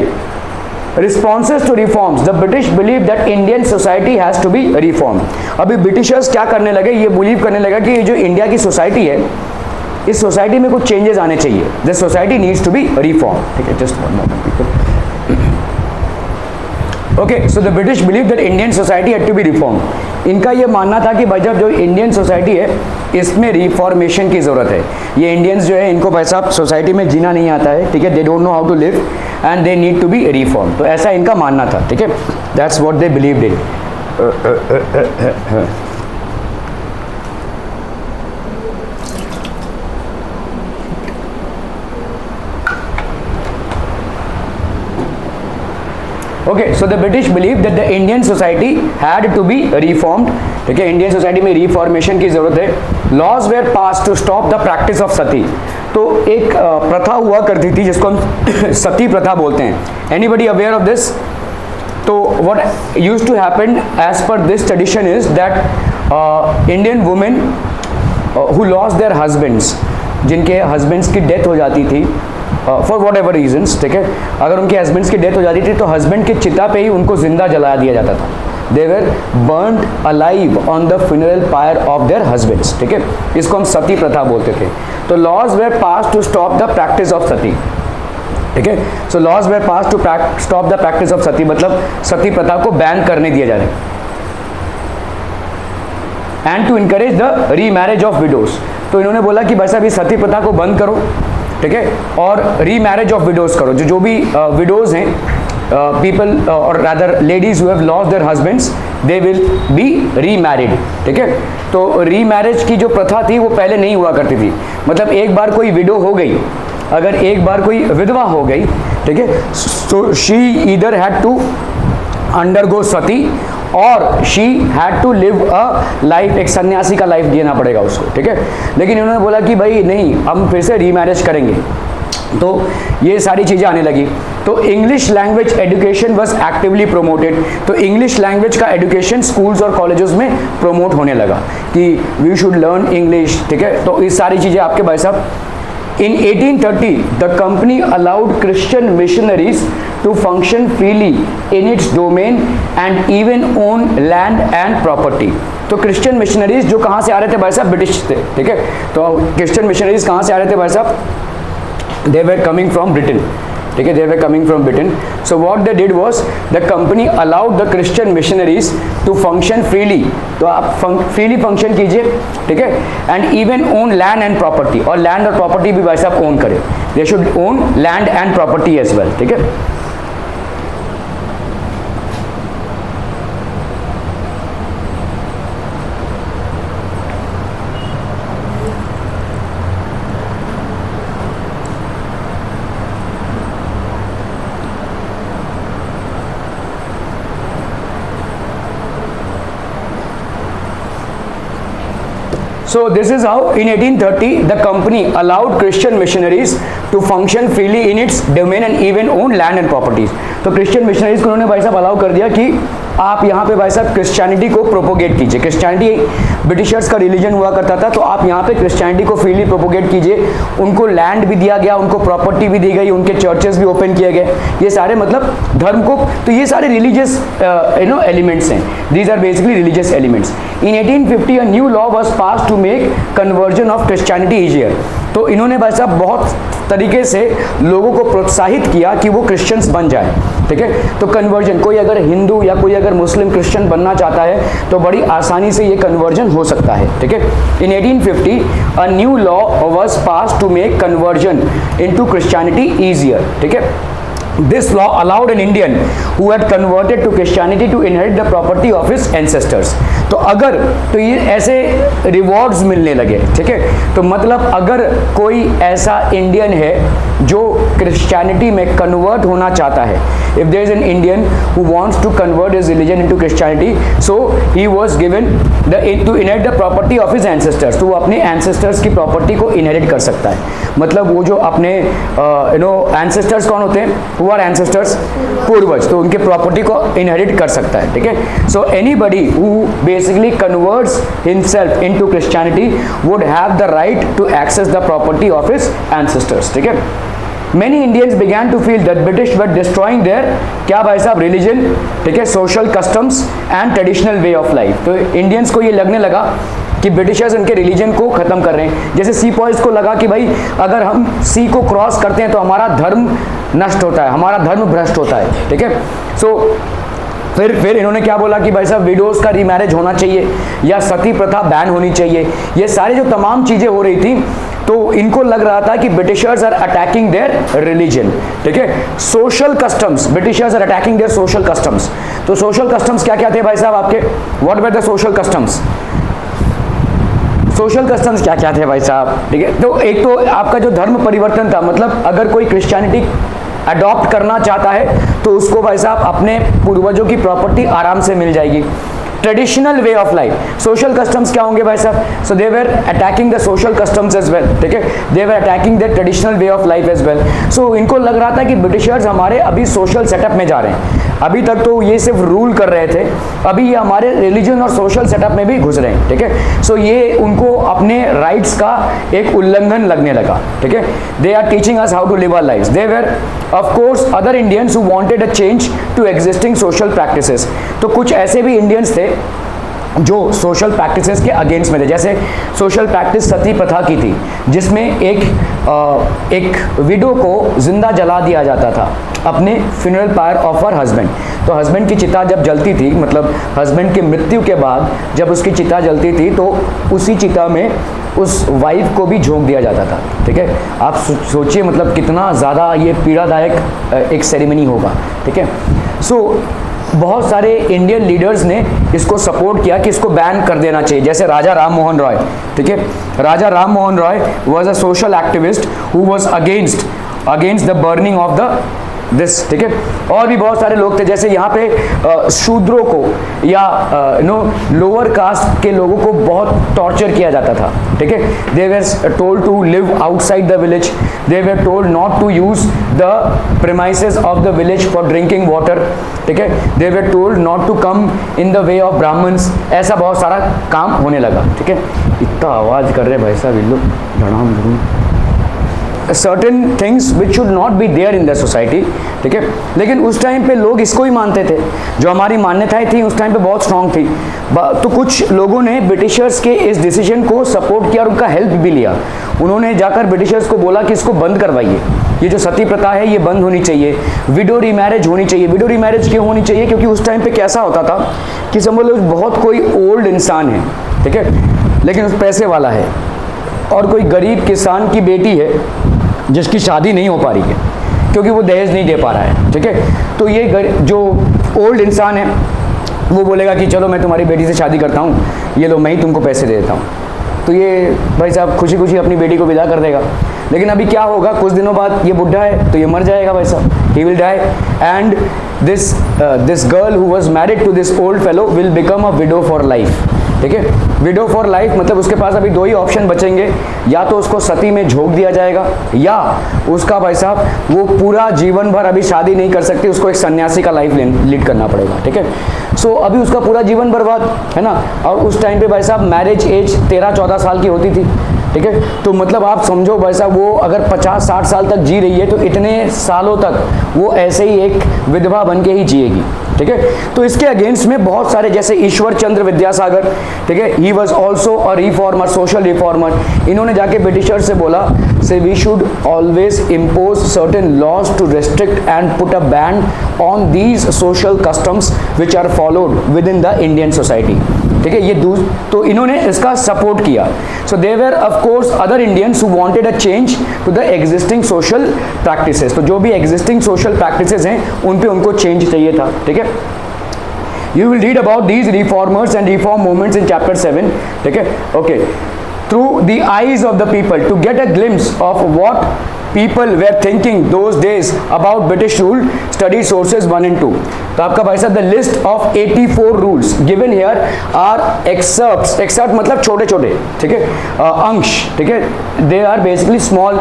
responses to reforms. The British believe that Indian society has to be reform. अभी ब्रिटिशर्स क्या करने लगे? ये बिलीव करने लगा कि ये जो इंडिया की सोसाइटी है, इस सोसाइटी में कुछ चेंजेस आने चाहिए. This society needs to be reform, ठीक है. Just one moment people. Okay, so the British believe that Indian society had to be reform. इनका ये मानना था कि भाई जब जो इंडियन सोसाइटी है, इसमें रिफॉर्मेशन की ज़रूरत है. ये इंडियंस जो है, इनको भाई साहब सोसाइटी में जीना नहीं आता है, ठीक है. They don't know how to live and they need to be reform. तो ऐसा इनका मानना था, ठीक है. That's what they believed in. Okay, so the British believed that the Indian society had to be reformed. ठीक है, इंडियन सोसाइटी में रिफॉर्मेशन की जरूरत है. Laws were passed to stop the practice of sati. तो एक प्रथा हुआ करती थी जिसको हम सती प्रथा बोलते हैं. Anybody aware of this? तो what used to happen as per this tradition is that Indian women who lost their husbands, जिनके हस्बैंड्स की डेथ हो जाती थी फॉर वॉट एवर रीजन्स, ठीक है, अगर उनके हस्बैंड्स की डेथ हो जाती थी तो हस्बैंड की चिता पे ही उनको जिंदा जला दिया जाता था. They were burned alive on the funeral pyre of their husbands, ठीक है. इसको हम सती प्रथा बोलते थे. तो laws were passed to stop the practice of sati, ठीक है. So laws were passed to stop the practice of sati, मतलब सती प्रथा को बैन करने दिया जा रहा है. And to encourage the remarriage of widows. तो इन्होंने बोला कि भाई साहब ये सती प्रथा को बंद करो, ठीक है, और रीमैरिज ऑफ विडोज करो. जो भी विडोज हैं, पीपल और rather ladies who have lost their husbands, they will be remarried, ठीक है. तो रीमैरिज की जो प्रथा थी वो पहले नहीं हुआ करती थी. मतलब एक बार कोई विडो हो गई, अगर एक बार कोई विधवा हो गई, ठीक है, तो she either had to undergo sati और she had to live a life, एक सन्यासी का लाइफ जीना पड़ेगा उसको, ठीक है. लेकिन इन्होंने बोला कि भाई नहीं, हम फिर से रीमैरिज करेंगे. तो ये सारी चीज़ें आने लगी. तो English language education was actively promoted. तो इंग्लिश लैंग्वेज का एजुकेशन स्कूल्स और कॉलेजेस में प्रोमोट होने लगा कि वी शुड लर्न इंग्लिश, ठीक है. तो ये सारी चीज़ें आपके भाई साहब. In 1830, the company allowed Christian missionaries to function freely in its domain and even own land and property. तो क्रिश्चियन मिशनरीज जो कहाँ से आ रहे थे भाई साहब? ब्रिटिश थे, ठीक है. तो क्रिश्चियन मिशनरीज कहाँ से आ रहे थे भाई साहब? They were coming from Britain, ठीक है. They were coming from Britain. So what they did was the company allowed the Christian missionaries to function freely. तो आप फ्रीली फंक्शन कीजिए, ठीक है. And even own land and property, और land और property भी भाई साहब ओन करें. They should own land and property as well, ठीक है. So this is how in 1830 the company allowed Christian missionaries to function freely in its domain and even own land and properties. तो Christian missionaries को उन्होंने भाई साहब allow कर दिया कि आप यहाँ पे भाई साहब क्रिश्चियनिटी को प्रोपोगेट कीजिए. क्रिश्चियनिटी ब्रिटिशर्स का रिलीजन हुआ करता था, तो आप यहाँ पे क्रिश्चियनिटी को फ्रीली प्रोपोगेट कीजिए. उनको लैंड भी दिया गया, उनको प्रॉपर्टी भी दी गई, उनके चर्चेस भी ओपन किए गए. ये सारे मतलब धर्म को, तो ये सारे रिलीजियस एलिमेंट्स हैं. These are basically religious elements. In 1850 a new law was passed to make conversion of Christianity easier. तो इन्होंने भाई साहब बहुत तरीके से लोगों को प्रोत्साहित किया कि वो क्रिश्चियंस बन जाए, ठीक है। तो कन्वर्जन, कोई अगर हिंदू या कोई अगर मुस्लिम क्रिश्चियन बनना चाहता है तो बड़ी आसानी से ये कन्वर्जन हो सकता है, ठीक है। In 1850 a new law was passed to make conversion into Christianity easier, ठीक है। This law allowed an Indian who had converted to Christianity to inherit the property of his ancestors. तो ये ऐसे रिवॉर्ड्स मिलने लगे, ठीक है। तो मतलब अगर कोई ऐसा इंडियन है जो क्रिश्चियनिटी में कन्वर्ट होना चाहता है, if there is an Indian who wants to convert his religion into Christianity, so he was given to inherit the property of his ancestors. तो वो अपने ancestors की प्रॉपर्टी को इनहेरिट कर सकता है। मतलब वो जो अपने ancestors कौन होते हैं, who are ancestors, पूर्वज, तो उनके प्रॉपर्टी को इनहेरिट कर सकता है, ठीक है। So anybody who basically converts himself into Christianity would have the right to access the property of his ancestors, ठीक है। Many Indians began to feel that British were destroying their क्या भाई साहब रिलीजन, ठीक है, social customs and traditional way of life. तो Indians को ये लगने लगा कि ब्रिटिशर्स उनके रिलीजन को ख़त्म कर रहे हैं। जैसे सी पॉइंट्स को लगा कि भाई अगर हम सी को क्रॉस करते हैं तो हमारा धर्म नष्ट होता है, हमारा धर्म भ्रष्ट होता है, ठीक है। सो फिर इन्होंने क्या बोला कि भाई साहब विडोज का रीमैरिज होना चाहिए या सती प्रथा बैन होनी चाहिए। ये सारी जो तमाम चीज़ें हो रही थी तो इनको लग रहा था कि Britishers are attacking their religion, ठीक है। Social customs, Britishers are attacking their social customs. तो सोशल कस्टम्स क्या क्या थे भाई साहब आपके, what were the social customs, social customs क्या क्या थे भाई साहब, ठीक है। तो एक तो आपका जो धर्म परिवर्तन था, मतलब अगर कोई क्रिश्चियनिटी अडॉप्ट करना चाहता है तो उसको भाई साहब अपने पूर्वजों की प्रॉपर्टी आराम से मिल जाएगी। Traditional way of life, social customs क्या होंगे भाई साहब, so they were attacking the social customs as well, ठीक है, they were attacking the traditional way of life as well. So इनको लग रहा था कि ब्रिटिशर्स हमारे अभी सोशल सेटअप में जा रहे हैं, अभी तक तो ये सिर्फ रूल कर रहे थे, अभी ये हमारे रिलीजन और सोशल सेटअप में भी घुस रहे हैं, ठीक है। सो ये उनको अपने राइट्स का एक उल्लंघन लगने लगा, ठीक है। They are teaching us how to live our lives. They were of course other Indians who wanted a change to existing social practices. तो कुछ ऐसे भी इंडियंस थे जो सोशल प्रैक्टिसेस के अगेंस्ट में थे। जैसे सोशल प्रैक्टिस सती प्रथा की थी, जिसमें एक विडो को जिंदा जला दिया जाता था अपने funeral pyre of her husband. तो हस्बैंड की चिता जब जलती थी, मतलब हस्बैंड की मृत्यु के बाद जब उसकी चिता जलती थी तो उसी चिता में उस वाइफ को भी झोंक दिया जाता था, ठीक है। आप सोचिए मतलब कितना ज़्यादा ये पीड़ादायक एक सेरेमनी होगा, ठीक है। सो बहुत सारे इंडियन लीडर्स ने इसको सपोर्ट किया कि इसको बैन कर देना चाहिए। जैसे राजा राम मोहन रॉय, ठीक है, Raja Ram Mohan Roy was a social activist who was against the burning of the this, ठीक है। और भी बहुत सारे लोग थे, जैसे यहाँ पे शूद्रों को या लोअर कास्ट के लोगों को बहुत टॉर्चर किया जाता था, ठीक है। They were told to live outside the village, they were told not to use the premises of the village for drinking water, ठीक है। They were told not to come in the way of Brahmins. ऐसा बहुत सारा काम होने लगा, ठीक है। इतना आवाज़ कर रहे भाई साहब ये लोग, धड़ाम धड़ूम। Certain things which should not be there in the society, ठीक है। लेकिन उस टाइम पे लोग इसको ही मानते थे, जो हमारी मान्यताएं थी उस टाइम पे बहुत स्ट्रांग थी। तो कुछ लोगों ने ब्रिटिशर्स के इस डिसीजन को सपोर्ट किया और उनका हेल्प भी लिया। उन्होंने जाकर ब्रिटिशर्स को बोला कि इसको बंद करवाइए, ये जो सती प्रथा है ये बंद होनी चाहिए, विडो रीमैरिज होनी चाहिए। विडो रीमैरिज क्यों होनी चाहिए, क्योंकि उस टाइम पे कैसा होता था कि समझ लो बहुत कोई ओल्ड इंसान है, ठीक है, लेकिन उस पैसे वाला है, और कोई गरीब किसान की बेटी है जिसकी शादी नहीं हो पा रही है क्योंकि वो दहेज नहीं दे पा रहा है, ठीक है। तो ये जो ओल्ड इंसान है वो बोलेगा कि चलो मैं तुम्हारी बेटी से शादी करता हूँ, ये लो मैं ही तुमको पैसे दे देता हूँ। तो ये भाई साहब खुशी खुशी अपनी बेटी को विदा कर देगा। लेकिन अभी क्या होगा, कुछ दिनों बाद ये बुढ़ा है तो ये मर जाएगा भाई साहब, he will die, and this girl who was married to this old fellow will become a widow for life, ठीक है। विडो फॉर लाइफ मतलब उसके पास अभी दो ही ऑप्शन बचेंगे, या तो उसको सती में झोंक दिया जाएगा या उसका भाई साहब वो पूरा जीवन भर अभी शादी नहीं कर सकती, उसको एक सन्यासी का लाइफ लीड करना पड़ेगा, ठीक है। सो अभी उसका पूरा जीवन बर्बाद है ना। और उस टाइम पे भाई साहब मैरिज एज 13-14 साल की होती थी, ठीक है। तो मतलब आप समझो भाई साहब वो अगर 50-60 साल तक जी रही है तो इतने सालों तक वो ऐसे ही एक विधवा बन के ही जिएगी, ठीक है। तो इसके अगेंस्ट में बहुत सारे जैसे ईश्वर चंद्र विद्यासागर, ठीक है, he was also a reformer, social reformer. इन्होंने जाके ब्रिटिशर्स से बोला से we should always impose certain laws to restrict and put a ban on these social customs which are followed within the Indian society, ठीक है। ये तो इन्होंने इसका सपोर्ट किया। So they were of course other Indians who wanted a change to the existing social practices. तो जो भी एग्जिस्टिंग सोशल प्रैक्टिसेस हैं उन पे उनको चेंज चाहिए था, ठीक है। You will read about these reformers and reform movements in chapter 7, ठीक है, okay, through the eyes of the people to get a glimpse of what people were thinking those days about British rule. Study sources 1 and 2. तो आपका भाई साहब the list of 84 rules given here are excerpts, excerpt मतलब छोटे छोटे, ठीक है, अंश, ठीक है, they are basically small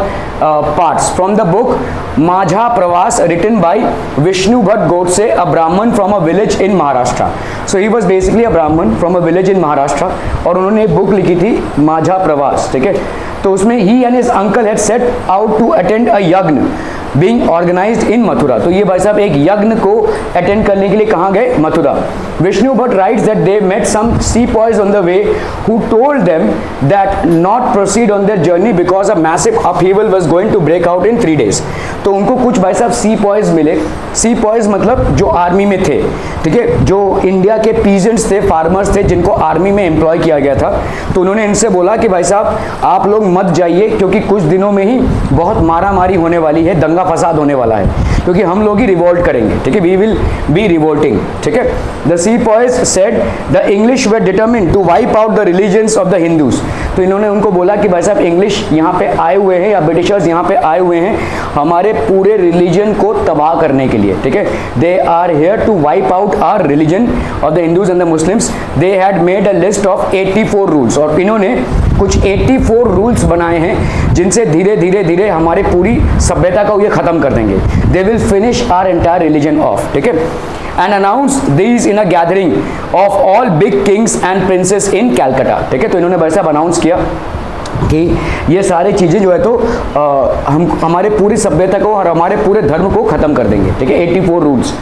parts from the book माझा प्रवास written by Vishnu Bhatt Godse, a Brahman from a village in Maharashtra. So he was basically a Brahman from a village in Maharashtra और उन्होंने एक book लिखी थी माझा प्रवास, ठीक है। तो उसमें he and his uncle had set out to attend a यज्ञ being organized in मथुरा। तो ये भाई साहब एक यज्ञ को अटेंड करने के लिए कहाँ गए? Mathura. Vishnu Bhatt writes that they met some sepoys on the way who told them that not proceed on their journey because a massive upheaval was going to break out in 3 days। तो उनको कुछ भाई साहब sepoys मिले। sepoys मतलब जो army में थे, ठीक है, जो इंडिया के पीजेंट्स थे, फार्मर्स थे, जिनको आर्मी में एम्प्लॉय किया गया था। तो उन्होंने इनसे बोला कि भाई साहब आप लोग मत जाइए क्योंकि कुछ दिनों में ही बहुत मारा मारी होने वाली है, दंगा फसाद होने वाला है, क्योंकि हम लोग ही रिवोल्ट करेंगे, ठीक है, वी विल बी रिवोल्टिंग, ठीक है। The sepoys said the English were determined to wipe out the religions of the Hindus। तो इन्होंने उनको बोला कि भाई साहब इंग्लिश यहाँ पे आए हुए हैं या ब्रिटिशर्स यहाँ पे आए हुए हैं हमारे पूरे रिलीजन को तबाह करने के लिए, ठीक है। They are here to wipe out our religion of the Hindus and the Muslims. They had made a list of 84 rules और इन्होंने कुछ 84 रूल्स बनाए हैं जिनसे धीरे धीरे धीरे हमारे पूरी सभ्यता को ये खत्म कर देंगे। They will finish our entire religion of, ठीक है, and announce these in a gathering of all big kings and princes in Calcutta, ठीक है। तो इन्होंने भाई साहब अनाउंस किया कि ये सारी चीज़ें जो है तो हम हमारे पूरी सभ्यता को और हमारे पूरे धर्म को ख़त्म कर देंगे, ठीक है। 84 रूल्स।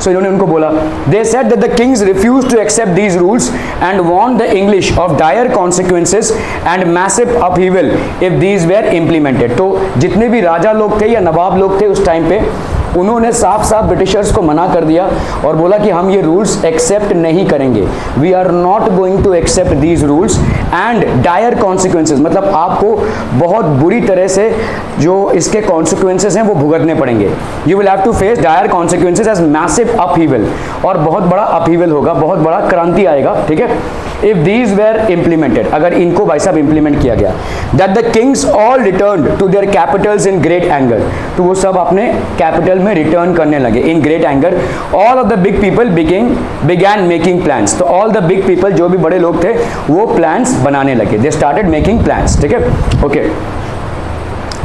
सो इन्होंने उनको बोला, they said that the kings refuse to accept these rules and warn the English of dire consequences and massive upheaval if these were implemented. तो जितने भी राजा लोग थे या नवाब लोग थे उस टाइम पे उन्होंने साफ साफ ब्रिटिशर्स को मना कर दिया और बोला कि हम ये रूल्स एक्सेप्ट नहीं करेंगे, we are not going to accept these rules and dire consequences, मतलब आपको बहुत बुरी तरह से जो इसके कॉन्सिक्वेंसेस हैं वो भुगतने पड़ेंगे। You will have to face dire consequences as massive upheaval, और बहुत बड़ा अपहीवल होगा, बहुत बड़ा क्रांति आएगा, ठीक है, इफ दीज वेर इम्प्लीमेंटेड, अगर इनको भाई साहब इम्प्लीमेंट किया गया। That the kings all return to their capitals in great anger, तो वो सब अपने कैपिटल में रिटर्न करने लगे in great anger. All of the big people began making plans, तो ऑल द बिग पीपल जो भी बड़े लोग थे वो प्लान्स बनाने लगे, दे स्टार्टेड मेकिंग प्लान्स, ठीक है, okay.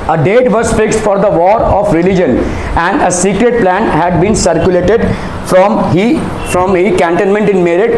A date was fixed for the war of religion and a secret plan had been circulated from cantonment in Meerut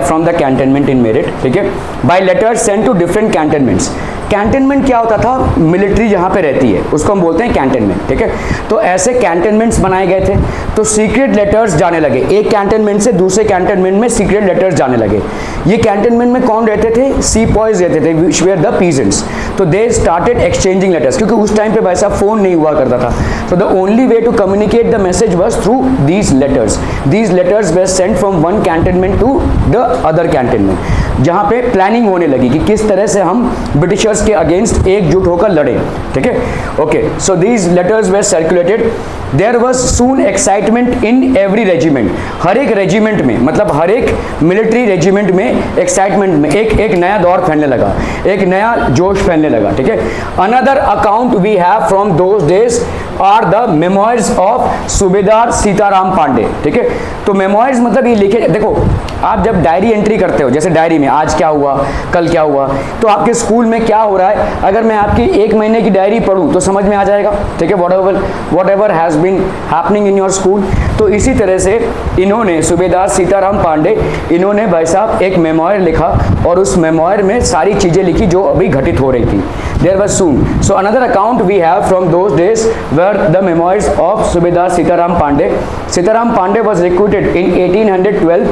from the cantonment in Meerut, ठीक है, by letters sent to different cantonments। Cantonment क्या होता था? Military जहाँ पे रहती है उसको हम बोलते हैं कैंटनमेंट, ठीक है। तो ऐसे कैंटनमेंट्स बनाए गए थे, तो सीक्रेट लेटर्स जाने लगे, एक कैंटनमेंट से दूसरे कैंटनमेंट में सीक्रेट लेटर्स जाने लगे। ये कैंटनमेंट में कौन रहते थे? सीपॉयज रहते थे, विच वेर द पीजेंट्स। तो दे स्टार्टेड एक्सचेंजिंग लेटर्स, क्योंकि उस टाइम पे भाई साहब फोन नहीं हुआ करता था, तो the only way to communicate the message was through these letters. These letters were sent from one cantonment to the other cantonment, जहाँ पे प्लानिंग होने लगी कि किस तरह से हम ब्रिटिशर्स के अगेंस्ट एकजुट होकर लड़े, ठीक है, okay. So these letters were circulated. There was soon excitement in every regiment, हर एक रेजिमेंट में, मतलब हर एक मिलिट्री रेजिमेंट में एक्साइटमेंट में एक नया दौर फैलने लगा, एक नया जोश फैलने लगा, ठीक है। Another account we have from those days are the memoirs of सूबेदार सीताराम पांडे, ठीक है। तो मेमोइर्स मतलब ये लिखे, देखो आप जब डायरी एंट्री करते हो, जैसे डायरी में आज क्या हुआ, कल क्या हुआ, तो आपके स्कूल में क्या हो रहा है, अगर मैं आपकी 1 महीने की डायरी पढूं तो समझ में आ जाएगा, ठीक है, whatever has been happening in your school. तो इसी तरह से इन्होंने, सूबेदार सीताराम पांडे, इन्होंने भाई साहब एक मेमोयर लिखा और उस मेमोयर में सारी चीज़ें लिखी जो अभी घटित हो रही थी। There was soon, so another account we have from those days were the memoirs of सूबेदार Sitaram Pande. Sitaram Pande was recruited in 1812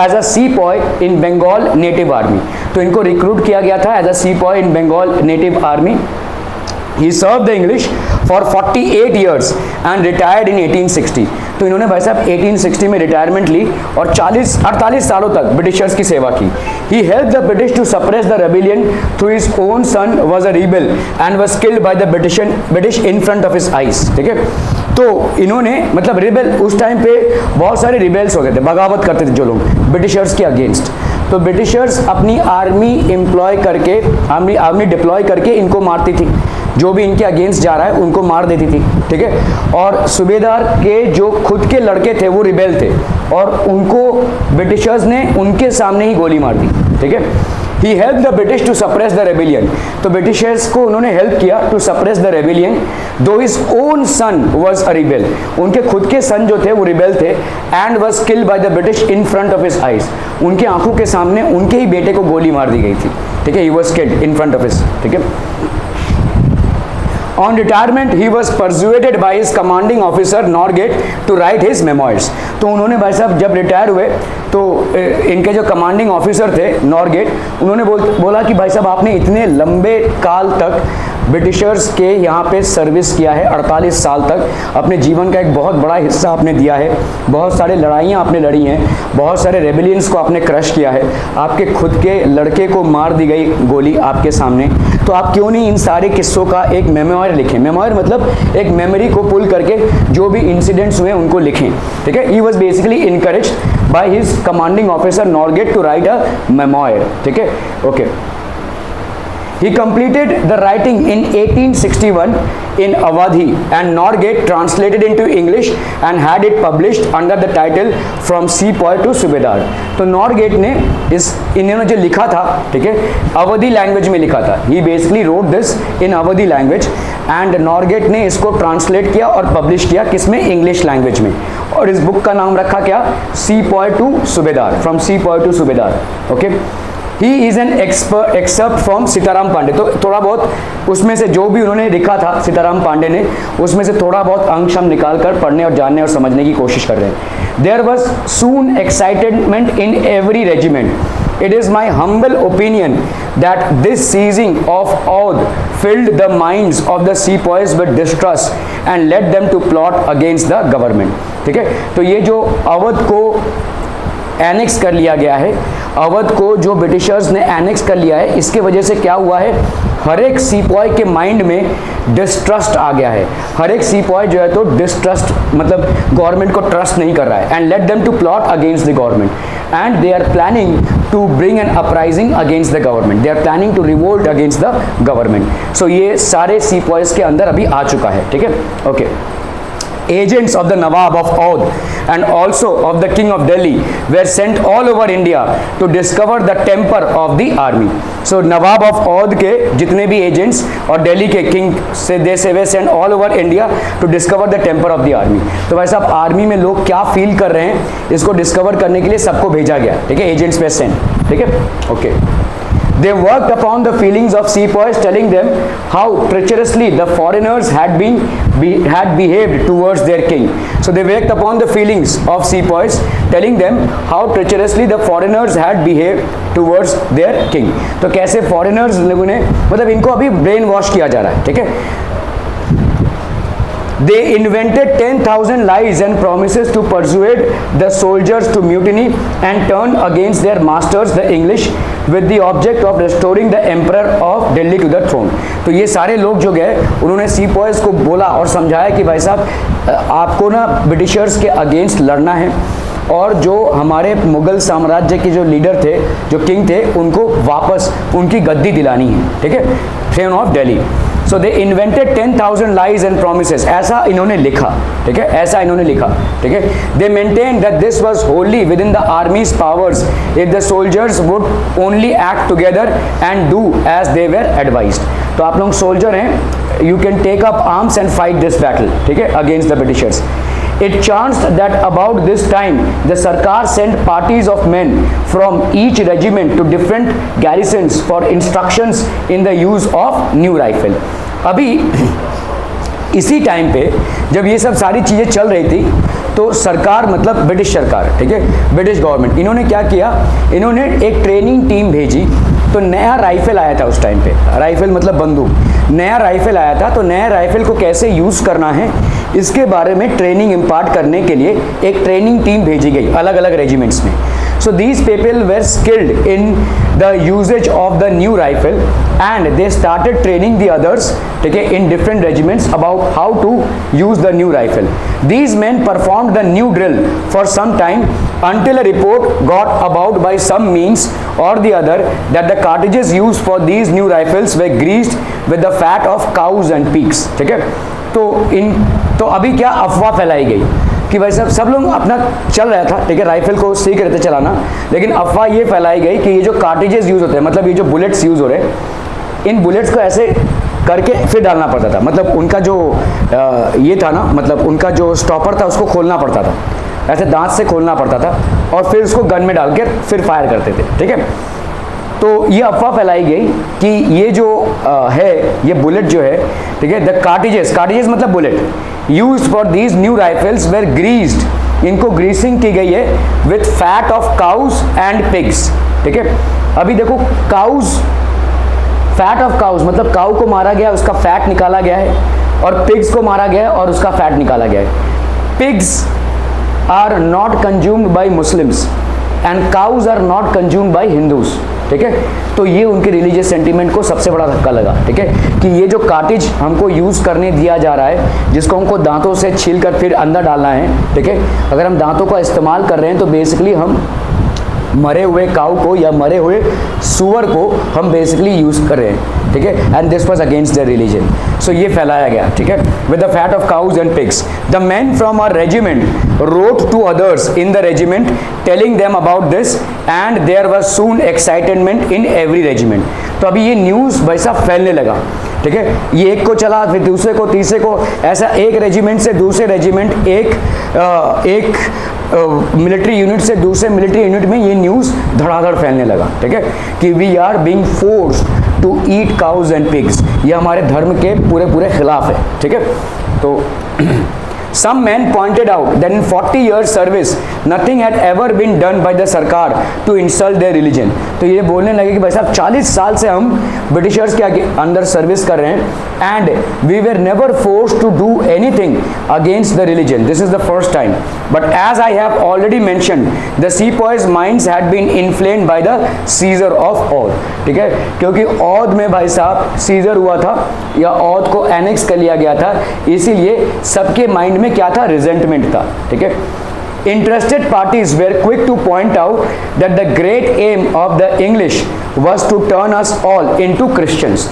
as a sepoy in Bengal native army. तो इनको रिक्रूट किया गया था as a sepoy in Bengal native army. He served the English for 48 years and retired in 1860। तो इन्होंने भाई साहब 1860 में रिटायरमेंट ली और 48 सालों तक ब्रिटिशर्स की सेवा की। He helped the British to suppress the rebellion through his own son was a rebel and was killed by the British in front of his eyes। ठीक है, तो इन्होंने मतलब रिबेल, उस टाइम पे बहुत सारे रिबेल्स हो गए थे, बगावत करते थे जो लोग ब्रिटिशर्स के अगेंस्ट। तो ब्रिटिशर्स अपनी आर्मी एम्प्लॉय करके, आर्मी डिप्लॉय करके इनको मारती थी, जो भी इनके अगेंस्ट जा रहा है उनको मार देती थी। ठीक है, और सूबेदार के जो खुद के लड़के थे वो रिबेल थे और उनको ब्रिटिशर्स ने उनके सामने ही गोली मार दी। ठीक है, he help the British to suppress the rebellion. तो ब्रिटिशर्स को उन्होंने हेल्प किया to suppress the rebellion though his own son was a rebel. उनके खुद के सन जो थे वो रिबेल थे and was killed by the British in front of his eyes. उनके आंखों के सामने उनके ही बेटे को गोली मार दी गई थी। ठीक है, he was killed in front of his. ठीक है, On retirement, he was persuaded by his commanding officer Norgate to write his memoirs। तो उन्होंने भाई साहब जब रिटायर हुए तो इनके जो कमांडिंग ऑफिसर थे नॉरगेट, उन्होंने बोला कि भाई साहब आपने इतने लंबे काल तक ब्रिटिशर्स के यहाँ पे सर्विस किया है, 48 साल तक अपने जीवन का एक बहुत बड़ा हिस्सा आपने दिया है, बहुत सारे लड़ाइयाँ आपने लड़ी हैं, बहुत सारे रेबिलियंस को आपने क्रश किया है, आपके खुद के लड़के को मार दी गई गोली आपके सामने, तो आप क्यों नहीं इन सारे किस्सों का एक मेमोयर लिखें। मेमोयर मतलब एक मेमोरी को पुल करके जो भी इंसिडेंट्स हुए उनको लिखें। ठीक है, he was basically encouraged by his commanding officer Norgate to write a memoir. ठीक है, okay. He completed the writing in 1861 in Awadhi and Norgate translated into English and had it published under the title From Sepoy to Subedar। तो नॉरगेट ने इन्होंने जो लिखा था, ठीक है, अवधी लैंग्वेज में लिखा था। He basically wrote this in Awadhi language and Norgate ने इसको ट्रांसलेट किया और पब्लिश किया किसमें, इंग्लिश लैंग्वेज में। और इस बुक का नाम रखा क्या, sepoy to subedar, from sepoy to subedar. Okay, he is an excerpt from Sitaram Pande. तो थोड़ा बहुत उसमें से जो भी उन्होंने लिखा था सीताराम पांडे ने, उसमें से थोड़ा बहुत अंश हम निकाल कर पढ़ने और जानने और समझने की कोशिश कर रहे हैं। There was soon excitement in every regiment. It is my humble opinion that this seizing of Oudh filled the minds of the sepoys with distrust and led them to plot against the government। ठीक है, तो ये जो अवध को annex कर लिया गया है, अवध को जो ब्रिटिशर्स ने एनेक्स कर लिया है, इसके वजह से क्या हुआ है, हर एक सीपॉय के माइंड में डिस्ट्रस्ट आ गया है। हर एक सीपॉय जो है तो डिस्ट्रस्ट मतलब गवर्नमेंट को ट्रस्ट नहीं कर रहा है। And let them to plot against the government and they are planning to bring an uprising against the government. They are planning to revolt against the government. So ये सारे सीपॉयज के अंदर अभी आ चुका है। ठीक है, okay. Agents of the Nawab of Oudh and also of the King of Delhi were sent all over India to discover the temper of the army। So Nawab of Oudh के जितने भी एजेंट्स और दिल्ली के किंग से दे were sent all over India to discover the temper of the army। तो भाई साहब army में लोग क्या फील कर रहे हैं इसको डिस्कवर करने के लिए सबको भेजा गया। ठीक है, एजेंट्स पे सेंट। ठीक है, okay. They worked upon the feelings of sepoys, telling them how treacherously the foreigners had behaved towards their king। So they worked upon the feelings of sepoys, telling them how treacherously the foreigners had behaved towards their king। तो कैसे foreigners लोगों ने मतलब इनको अभी brain wash किया जा रहा है। ठीक है, They invented 10,000 lies and promises to persuade the soldiers to mutiny and turn against their masters, the English, with the object of restoring the emperor of Delhi to the throne। तो ये सारे लोग जो गए उन्होंने सीपॉयज को बोला और समझाया कि भाई साहब आपको ना ब्रिटिशर्स के अगेंस्ट लड़ना है और जो हमारे मुगल साम्राज्य के जो लीडर थे, जो किंग थे, उनको वापस उनकी गद्दी दिलानी है। ठीक है, throne of Delhi. So they invented 10,000 lies and promises. ऐसा इन्होंने लिखा। ठीक है, ऐसा इन्होंने लिखा। ठीक है, they maintain that this was wholly within the armies powers if the soldiers would only act together and do as they were advised. तो आप लोग सोल्जर हैं, you can take up arms and fight this battle. ठीक है, against the britishers. It chanced that about this time the Sarkar sent parties of men from each regiment to different garrisons for instructions in the use of new rifle. अभी इसी time पे जब ये सब सारी चीज़ें चल रही थी तो सरकार, मतलब ब्रिटिश सरकार, ठीक है, ब्रिटिश गवर्नमेंट, इन्होंने क्या किया, इन्होंने एक ट्रेनिंग टीम भेजी। तो नया राइफल आया था उस टाइम पे, राइफल मतलब बंदूक, नया राइफल आया था। तो नया राइफल को कैसे यूज़ करना है इसके बारे में ट्रेनिंग इम्पार्ट करने के लिए एक ट्रेनिंग टीम भेजी गई अलग अलग रेजिमेंट्स में। So these people were skilled in the usage of the new rifle and they started training the others, okay, in different regiments about how to use the new rifle. These men performed the new drill for some time until a report got about by some means or the other that the cartridges used for these new rifles were greased with the fat of cows and pigs, ठीक है। तो अभी क्या अफवाह फैलाई गई कि भाई साहब सब लोग अपना चल रहा था, ठीक है, राइफल को सीख रहे थे चलाना, लेकिन अफवाह ये फैलाई गई कि ये जो कार्ट्रिजेस यूज़ होते हैं, मतलब ये जो बुलेट्स यूज़ हो रहे हैं, इन बुलेट्स को ऐसे करके फिर डालना पड़ता था। मतलब उनका जो ये था ना, मतलब उनका जो स्टॉपर था उसको खोलना पड़ता था, ऐसे दांत से खोलना पड़ता था और फिर उसको गन में डाल के फिर फायर करते थे, ठीक है। तो ये अफवाह फैलाई गई कि ये जो है ये बुलेट जो है, ठीक है, द कार्ट्रिजेस मतलब bullet used for these new rifles were greased, इनको ग्रीसिंग की गई है with fat of cows and pigs, ठीक है। अभी देखो काउज, फैट ऑफ काउज मतलब काउ को मारा गया, उसका फैट निकाला गया है, और पिग्स को मारा गया है और उसका फैट निकाला गया है। Pigs are not consumed by Muslims and cows are not consumed by Hindus, ठीक है। तो ये उनके रिलीजियस सेंटीमेंट को सबसे बड़ा धक्का लगा, ठीक है, कि ये जो कार्टिज हमको यूज़ करने दिया जा रहा है, जिसको हमको दांतों से छील कर फिर अंदर डालना है, ठीक है, अगर हम दांतों का इस्तेमाल कर रहे हैं तो बेसिकली हम मरे हुए काऊ को या मरे हुए सुअर को हम बेसिकली यूज़ कर रहे हैं, ठीक है। And this was against the religion, so ये फैलाया गया, ठीक है, with the fat of cows and pigs. The man from our regiment wrote to others in the regiment telling them about this and there was soon excitement in every regiment. तो अभी ये news वैसा फैलने लगा, ठीक है, ये एक को चला फिर दूसरे को तीसरे को, ऐसा एक रेजिमेंट से दूसरे रेजिमेंट, एक मिलिट्री यूनिट से दूसरे मिलिट्री यूनिट में ये न्यूज़ धड़ाधड़ फैलने लगा, ठीक है, कि we are being forced to eat cows and pigs. ये हमारे धर्म के पूरे खिलाफ है, ठीक है। तो Some men pointed out that in 40 years service nothing had ever been done by the सरकार to insult their religion। तो ये बोलने लगे कि भाई साहब 40 साल से हम ब्रिटिशर्स के अंदर सर्विस कर रहे हैं and we were never forced to do anything against the religion, this is the first time, but as I have already mentioned the sepoys minds had been inflamed by the seizure of Oudh, ठीक है, क्योंकि औध में भाई साहब scissor हुआ था या औध को एनेक्स कर लिया गया था, इसीलिए सबके माइंड में क्या था, रिजेंटमेंट था, ठीक है। Interested parties were quick to point out that the great aim of the English was to turn us all into Christians।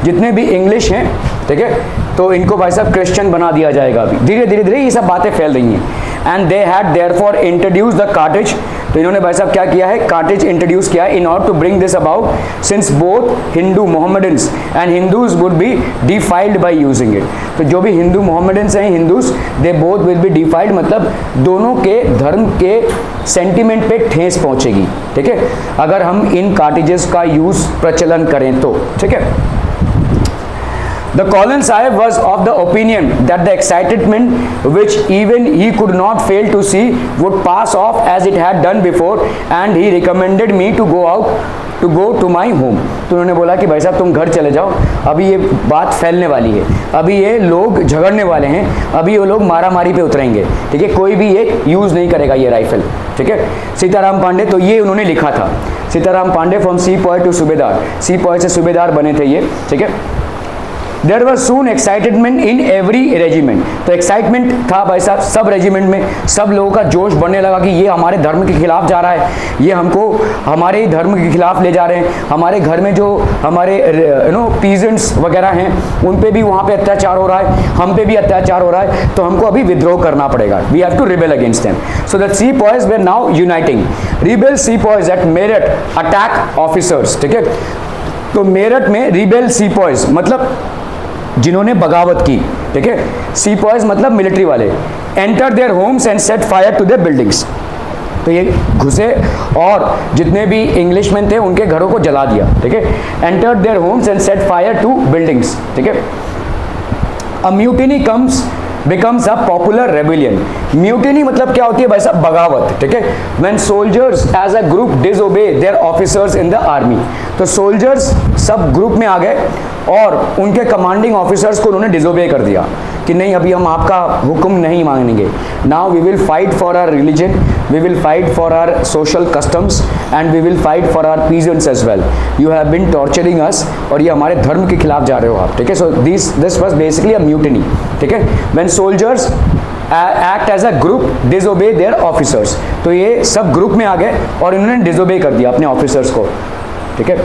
जितने भी इंग्लिश हैं, ठीक है, तो इनको भाई साहब क्रिश्चियन बना दिया जाएगा। अभी धीरे धीरे ये सब बातें फैल रही हैं। And they had therefore introduce the cartridge, तो इन्होंने भाई साहब क्या किया है, कार्टिज इंट्रोड्यूस किया in order to bring this about since both Hindu Mohammedans and Hindus would be defiled by using it. तो जो भी हिंदू मोहम्मडन्स हैं, Hindus, they both will be defiled, मतलब दोनों के धर्म के सेंटिमेंट पे ठेस पहुंचेगी, ठीक है, अगर हम इन कार्टिजेस का यूज प्रचलन करें तो, ठीक है। The Colin Sahib was of the opinion that the excitement which even he could not fail to see would pass off as it had done before and he recommended me to go to my home। तो उन्होंने बोला कि भाई साहब तुम घर चले जाओ, अभी ये बात फैलने वाली है, अभी ये लोग झगड़ने वाले हैं, अभी वो लोग मारामारी पे उतरेंगे, ठीक है, कोई भी ये यूज़ नहीं करेगा ये राइफल, ठीक है। सीताराम पांडे, तो ये उन्होंने लिखा था, Sitaram Pandey from sepoy to सूबेदार, सीपॉय से सूबेदार बने थे ये, ठीक है। There was soon excitement in every regiment। तो एक्साइटमेंट था भाई साहब सब रेजिमेंट में, सब लोगों का जोश बढ़ने लगा कि ये हमारे धर्म के खिलाफ जा रहा है, ये हमको हमारे ही धर्म के खिलाफ ले जा रहे हैं, हमारे घर में जो हमारे पीजेंट्स वगैरह हैं उन पे भी वहाँ पे अत्याचार हो रहा है, हम पे भी अत्याचार हो रहा है, तो हमको अभी विद्रोह करना पड़ेगा, we have to rebel against them. So the sepoys were now uniting, rebel sepoys at Meerut attack officers, ठीक है। तो मेरठ में रिबेल सीपॉयज मतलब जिन्होंने बगावत की, ठीक है, सीपॉयज मतलब मिलिट्री वाले, enter their homes and set fire to their buildings. तो ये घुसे और जितने भी इंग्लिशमैन थे उनके घरों को जला दिया, ठीक है। Enter their homes and set fire to buildings, ठीक है। A mutiny becomes a popular rebellion। Mutiny मतलब क्या होती है भाई साहब, बगावत, ठीक है। When soldiers as a group disobey their officers in the army, तो सोल्जर्स सब ग्रुप में आ गए और उनके कमांडिंग ऑफिसर्स को उन्होंने डिसोबे कर दिया कि नहीं अभी हम आपका हुक्म नहीं मानेंगे। Now we will fight for our religion, we will fight for our social customs and we will fight for our peasants as well. You have been torturing us, और ये हमारे धर्म के खिलाफ जा रहे हो आप, ठीक है। So this was basically a mutiny, ठीक है। When soldiers act as a group disobey their officers, तो ये सब ग्रुप में आ गए और इन्होंने डिसोबे कर दिया अपने ऑफिसर्स को, ठीक है।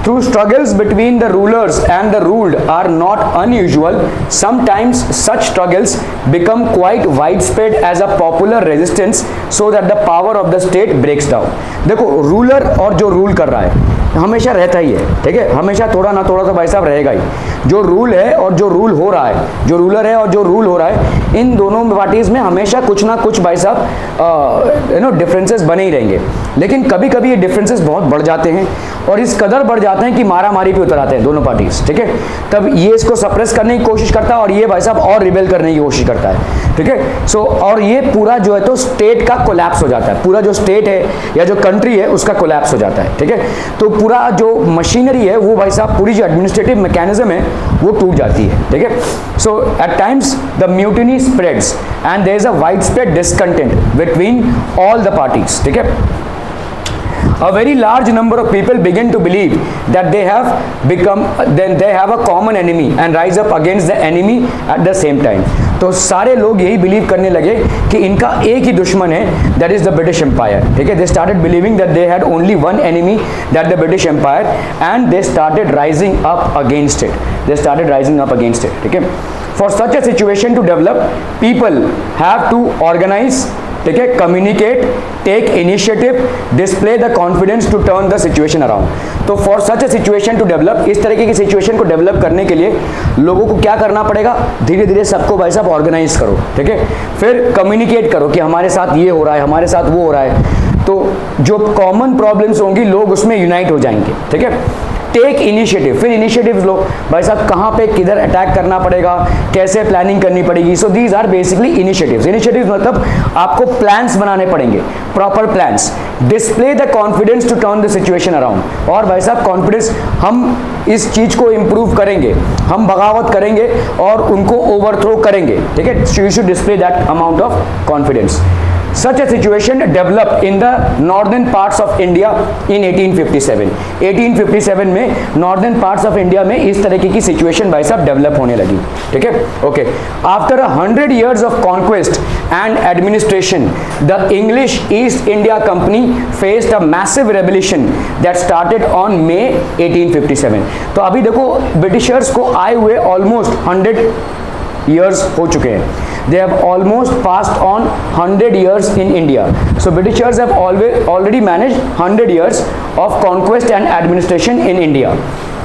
Through struggles between the rulers and the ruled are not unusual. Sometimes such struggles become quite widespread as a popular resistance so that the power of the state breaks down. देखो ruler और जो rule कर रहा है हमेशा रहता ही है, ठीक है, हमेशा थोड़ा ना थोड़ा तो भाई साहब रहेगा ही। जो रूल है और जो रूल हो रहा है, जो रूलर है और जो रूल हो रहा है, इन दोनों पार्टीज में हमेशा कुछ ना कुछ भाई साहब डिफरेंसेस बने ही रहेंगे। लेकिन कभी कभी ये डिफरेंसेस बहुत बढ़ जाते हैं और इस कदर बढ़ जाते हैं कि मारा मारी पे उतर आते हैं दोनों पार्टीज, ठीक है। तब ये इसको सप्रेस करने की कोशिश करता है और ये भाई साहब और रिबेल करने की कोशिश करता है, ठीक है। सो और ये पूरा जो है तो स्टेट का कोलैप्स हो जाता है, पूरा जो स्टेट है या जो कंट्री है उसका कोलैप्स हो जाता है, ठीक है। तो पूरा जो मशीनरी है वो भाई साहब, पूरी जो एडमिनिस्ट्रेटिव मैकेनिज्म है वो टूट जाती है, ठीक है। So at times the mutiny spreads and there is a wide spread discontent between all the parties, ठीक है। A very large number of people begin to believe that they have a common enemy and rise up against the enemy at the same time। तो सारे लोग यही believe करने लगे कि इनका एक ही दुश्मन है, that is the British empire, ठीक है। They started believing that they had only one enemy, that the British empire, and they started rising up against it, they started rising up against it, ठीक है। For such a situation to develop, people have to organise, ठीक है, communicate, take initiative, display the confidence to turn the situation around. तो for such a situation to develop, इस तरीके की situation को develop करने के लिए लोगों को क्या करना पड़ेगा, धीरे धीरे सबको भाई साहब ऑर्गेनाइज करो, ठीक है। फिर कम्युनिकेट करो कि हमारे साथ ये हो रहा है, हमारे साथ वो हो रहा है, तो जो कॉमन प्रॉब्लम्स होंगी लोग उसमें यूनाइट हो जाएंगे, ठीक है। टेक इनिशिएटिव, फिर इनिशिएटिव लो भाई साहब, कहाँ पे किधर अटैक करना पड़ेगा, कैसे प्लानिंग करनी पड़ेगी। So these are basically initiatives. Initiatives मतलब आपको प्लान्स बनाने पड़ेंगे, proper plans. Display the confidence to turn the situation around, और भाई साहब कॉन्फिडेंस, हम इस चीज को इंप्रूव करेंगे, हम बगावत करेंगे और उनको ओवरथ्रो करेंगे, ठीक है। You should display that amount of confidence. Such a situation developed in the northern parts of India in 1857। 1857 में northern parts of India में इस तरीके की situation भाई साहब डेवलप होने लगी, ठीक है। Okay, after 100 years of conquest and administration, the English East India Company faced a massive revolution that started on May 1857। तो अभी देखो ब्रिटिशर्स को आए हुए ऑलमोस्ट 100 years हो चुके हैं। They have almost passed on 100 years in India. So Britishers have already managed 100 years of conquest and administration in India.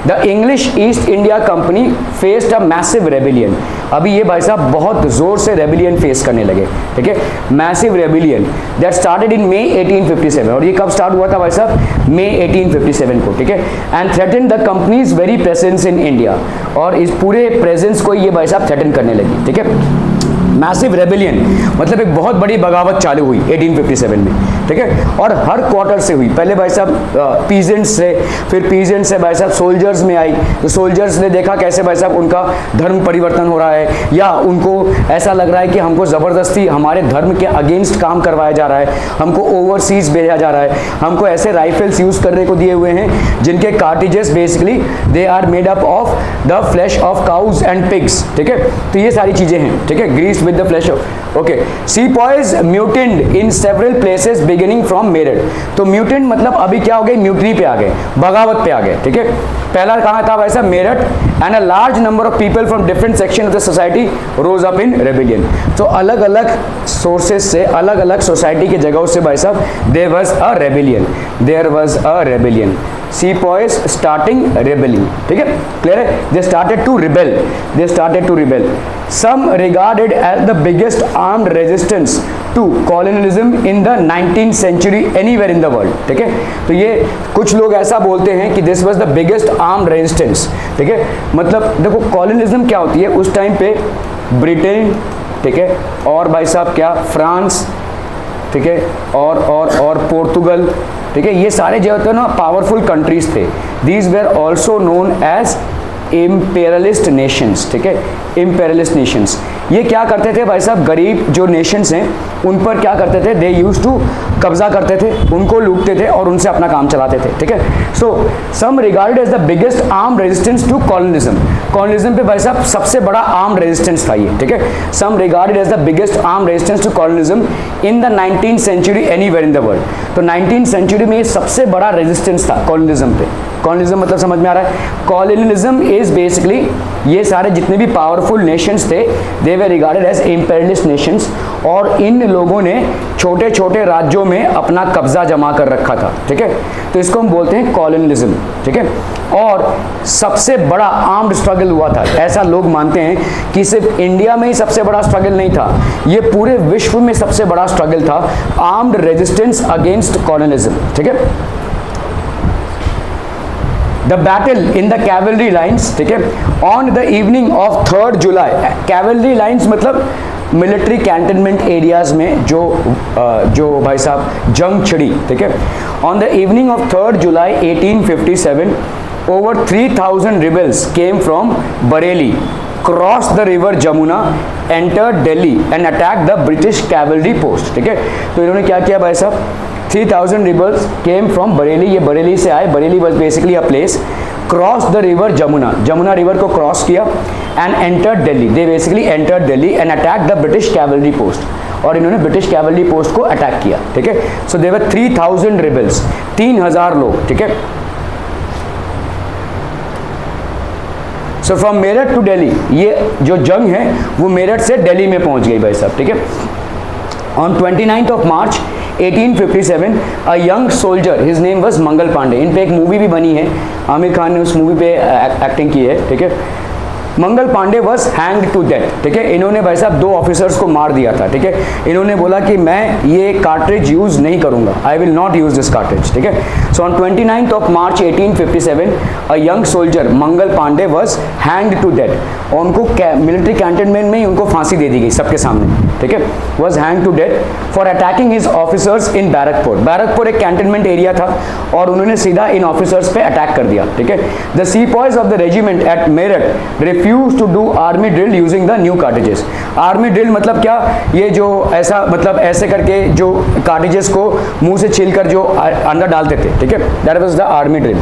The English East India Company faced a massive rebellion। अभी ये भाई साहब बहुत जोर से rebellion फेस करने लगे, ठीक है। Massive rebellion that started in May 1857। और ये कब स्टार्ट हुआ था भाई साहब, May 1857 को, ठीक है। And threatened the company's very presence in India। और इस पूरे प्रेजेंस को ये भाई साहब थ्रेटन करने लगी, ठीक है। मैसिव रेबेलियन मतलब एक बहुत बड़ी बगावत चालू हुई 1857 में, ठीक है। और हर क्वार्टर से हुई। पहले भाई साहब पीजेंट्स से, फिर पीजेंट्स से भाई साहब सोल्जर्स में आई, तो सोल्जर्स ने देखा कैसे भाई साहब उनका धर्म परिवर्तन हो रहा है, या उनको ऐसा लग रहा है कि हमको ज़बरदस्ती हमारे धर्म के अगेंस्ट काम करवाया जा रहा है, हमको ओवरसीज भेजा जा रहा है, हमको ऐसे राइफल्स यूज़ करने को दिए हुए हैं जिनके cartridges basically they are made up of the flesh of cows and pigs, ठीक है। तो ये सारी चीज़ें हैं, ठीक है, grease with the flesh of, okay। Sepoys mutinied in several places beginning from Meerut। तो म्यूटेंट मतलब अभी क्या हो गए, म्यूटनी पे आ गए, बगावत पे आ गए, ठीक है। पहला कहाँ था वैसा, Meerut. And a large number of people from different section of the society rose up in rebellion. तो अलग अलग सोर्सेज से, अलग अलग सोसाइटी के जगहों से भाई साहब there was a rebellion, there was a rebellion. sepoys starting rebelling, ठीक है, क्लियर है, they started to rebel. Some regarded as the biggest armed resistance to colonialism in the 19th century anywhere in the world, ठीक है, तो ये कुछ लोग ऐसा बोलते हैं कि this was the biggest armed resistance, ठीक है, मतलब देखो कॉलोनिज्म क्या होती है उस टाइम पे, ब्रिटेन, ठीक है, और भाई साहब क्या, फ्रांस, ठीक है, और पोर्तुगल, ठीक है, ये सारे जो होते हैं ना पावरफुल कंट्रीज थे, these were also known as imperialist nations, ठीक है, इम्पेरियलिस्ट नेशंस। ये क्या करते थे भाई साहब, गरीब जो नेशंस हैं उन पर क्या करते थे, दे यूज टू कब्जा करते थे, उनको लूटते थे और उनसे अपना काम चलाते थे, ठीक है। So some regarded as the biggest arm resistance to colonialism, colonialism पे भाई साहब सबसे बड़ा आर्म रेजिस्टेंस था ये, ठीक है, some regarded as the biggest arm resistance to colonialism in the 19th century anywhere in the world, तो 19th सेंचुरी में ये सबसे बड़ा रेजिस्टेंस था कॉलोनिज्म पे। कॉलोनिज्म मतलब समझ में आ रहा है, कॉलोनिज्म इज बेसिकली ये सारे जितने भी पावरफुल नेशंस थे दे वे रिगार्डेड एज इम्पेरियलिस्ट नेशंस, और इन लोगों ने छोटे छोटे राज्यों में अपना कब्जा जमा कर रखा था, ठीक है, तो इसको हम बोलते हैं कॉलोनिज्म, ठीक है। और सबसे बड़ा आर्म्ड स्ट्रगल हुआ था, ऐसा लोग मानते हैं कि सिर्फ इंडिया में ही सबसे बड़ा स्ट्रगल नहीं था, ये पूरे विश्व में सबसे बड़ा स्ट्रगल था, आर्म्ड रेजिस्टेंस अगेंस्ट कॉलोनिज्म, ठीक है। The battle in the cavalry lines, ठीक है, on the evening of 3rd July, cavalry lines मतलब मिलिट्री कैंटनमेंट एरियाज में जो भाई साहब जंग छिड़ी, ठीक है, on the evening of 3rd July 1857 over 3000 rebels came from Bareilly, crossed the river Jamuna, entered Delhi and attacked the British cavalry post, ठीक है, तो इन्होंने क्या किया भाई साहब, 3000 rebels came from Bareilly, ये बरेली से आए, Bareilly was basically a place, crossed the river Jamuna, Jamuna river को क्रॉस किया, and entered Delhi, they basically entered Delhi and attacked the British cavalry post, और इन्होंने ब्रिटिश कैवलरी पोस्ट को अटैक किया, ठीक है। सो देयर वर 3000 रिबल्स, 3000 लोग, ठीक है। So from Meerut to Delhi, ये जो जंग है वो मेरठ से दिल्ली में पहुंच गई भाई साहब, ठीक है। On 29th of March 1857 a young soldier, his name was Mangal Pande, इन पे एक मूवी भी बनी है, आमिर खान ने उस मूवी पे एक्टिंग की है, ठीक है। Mangal Pandey was hanged to death, ठीक है, इन्होंने भाई साहब 2 ऑफिसर्स को मार दिया था, ठीक है, इन्होंने बोला कि मैं ये कार्ट्रिज यूज नहीं करूंगा, I will not use this cartridge, ठीक है। So on 29th of March 1857 a young soldier Mangal Pandey was hanged to death, और उनको मिलिट्री कैंटनमेंट में ही उनको फांसी दे दी गई सबके सामने, ठीक है, was hanged to death for attacking his officers in Barrackpore, Barrackpore एक कैंटनमेंट एरिया था और उन्होंने सीधा इन ऑफिसर्स पे अटैक कर दिया, ठीक है। The sepoys of the regiment at Meerut refused to do army drill using the new cartridges, army drill मतलब क्या, ये जो ऐसा मतलब ऐसे करके जो कार्टिजेस को मुंह से छीलकर जो अंदर डालते थे, ठीक है, that was the army drill.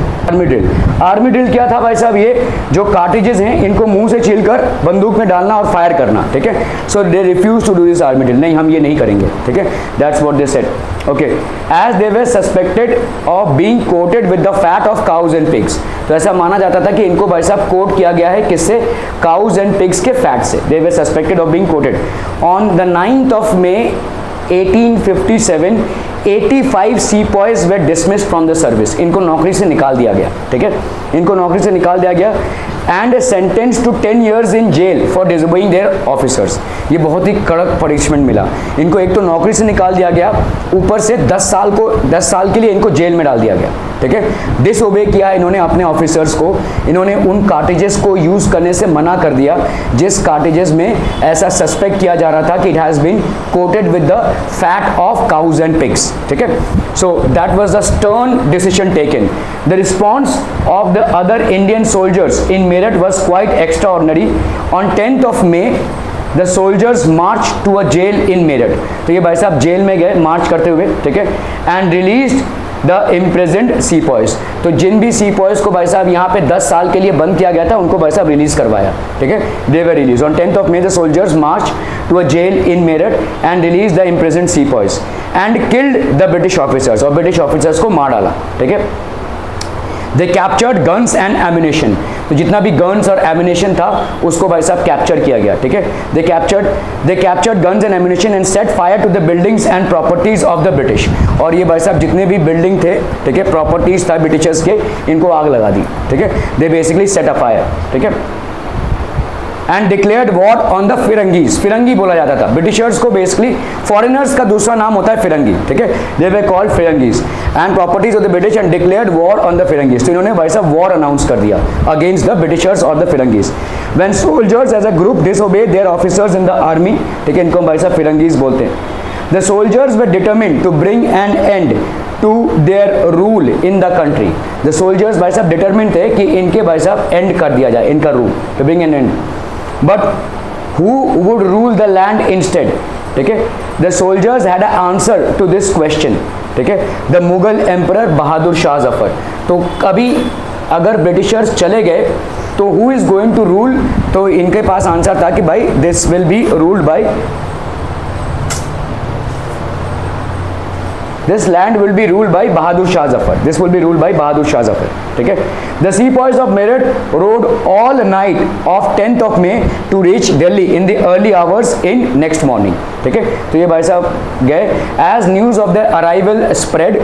Army drill क्या था भाई साहब, ये जो कार्टिजेस हैं इनको मुंह से छीलकर बंदूक में डालना और फायर करना, ठीक है। So they refuse to do this army drill, नहीं हम ये नहीं करेंगे, ठीक है, that's what they said, okay. As they were suspected of being coated with the fat of cows and pigs, तो ऐसा माना जाता था कि इनको भाई साहब कोट किया गया है किससे, काउज एंड पिग्स के फैट से, they were suspected of being coated. On the 9th of May 1857 85 sepoys were dismissed from the service, इनको नौकरी से निकाल दिया गया, ठीक है, इनको नौकरी से निकाल दिया गया, and sentence to 10 years in jail for disobeying their officers, ये बहुत ही कड़क पनिशमेंट मिला इनको, एक तो नौकरी से निकाल दिया गया, ऊपर से 10 साल के लिए इनको जेल में डाल दिया गया, ठीक है। डिसओबे किया इन्होंने अपने ऑफिसर्स को, इन्होंने उन कार्टिजेस को यूज करने से मना कर दिया जिस कार्टिजेस में ऐसा सस्पेक्ट किया जा रहा था कि it has been coated with the fat of cows and pigs, ठीक है। So that was the stern decision taken. The response of the other Indian soldiers in Meerut was quite extraordinary. On 10th of May the soldiers march to a jail in Meerut, तो ये भाई साहब jail में गए मार्च करते हुए, ठीक है, एंड रिलीज्ड द इम्प्रिजन्ड सीपॉयज, तो जिन भी सीपॉयज को भाई साहब यहाँ पे 10 साल के लिए बंद किया गया था उनको भाई साहब रिलीज करवाया, ठीक है, they were release. On 10th of May the soldiers march to a jail in Meerut and release the imprisoned sepoys and killed the British officers, और ब्रिटिश ऑफिसर्स को मार डाला, ठीक है। They captured guns and ammunition, तो जितना भी guns और एम्यूनेशन था उसको भाई साहब कैप्चर किया गया, ठीक है। They captured guns and ammunition and set fire to the buildings and properties of the British, और ये भाई साहब जितने भी बिल्डिंग थे, ठीक है, प्रॉपर्टीज था ब्रिटिशर्स के, इनको आग लगा दी, ठीक है। They basically set a fire, ठीक है, and declared war on the firangis, फिरंगी बोला जाता था ब्रिटिशर्स को, बेसिकली फॉरेनर्स का दूसरा नाम होता है फिरंगी, ठीक है, they were called firangis and properties of the British and declared war on the firangis, तो इन्होंने भाई साहब वॉर अनाउंस कर दिया अगेंस्ट द ब्रिटिशर्स और the firangis. When soldiers as a group disobey their officers in the army, ठीक है, इनको भाई साहब फिरंगीज बोलते हैं। The soldiers were determined to bring an end to their rule in the country, the soldiers भाई साहब डिटरमिन्ड थे कि इनके भाई साहब एंड कर दिया जाए इनका rule, to bring an end, but who would rule the land instead, ठीक है। the soldiers had an answer to this question, ठीक है, the Mughal emperor बहादुर शाह जफर। तो कभी अगर ब्रिटिशर्स चले गए तो who is going to rule, तो इनके पास आंसर था कि भाई this will be ruled by, this land will be ruled by Bahadur Shah Zafar, this will be ruled by Bahadur Shah Zafar, ठीक है। The sepoys of Meerut rode all night of 10th of May to reach Delhi in the early hours in next morning, ठीक है। तो ये भाई साहब गए, as news of their arrival spread,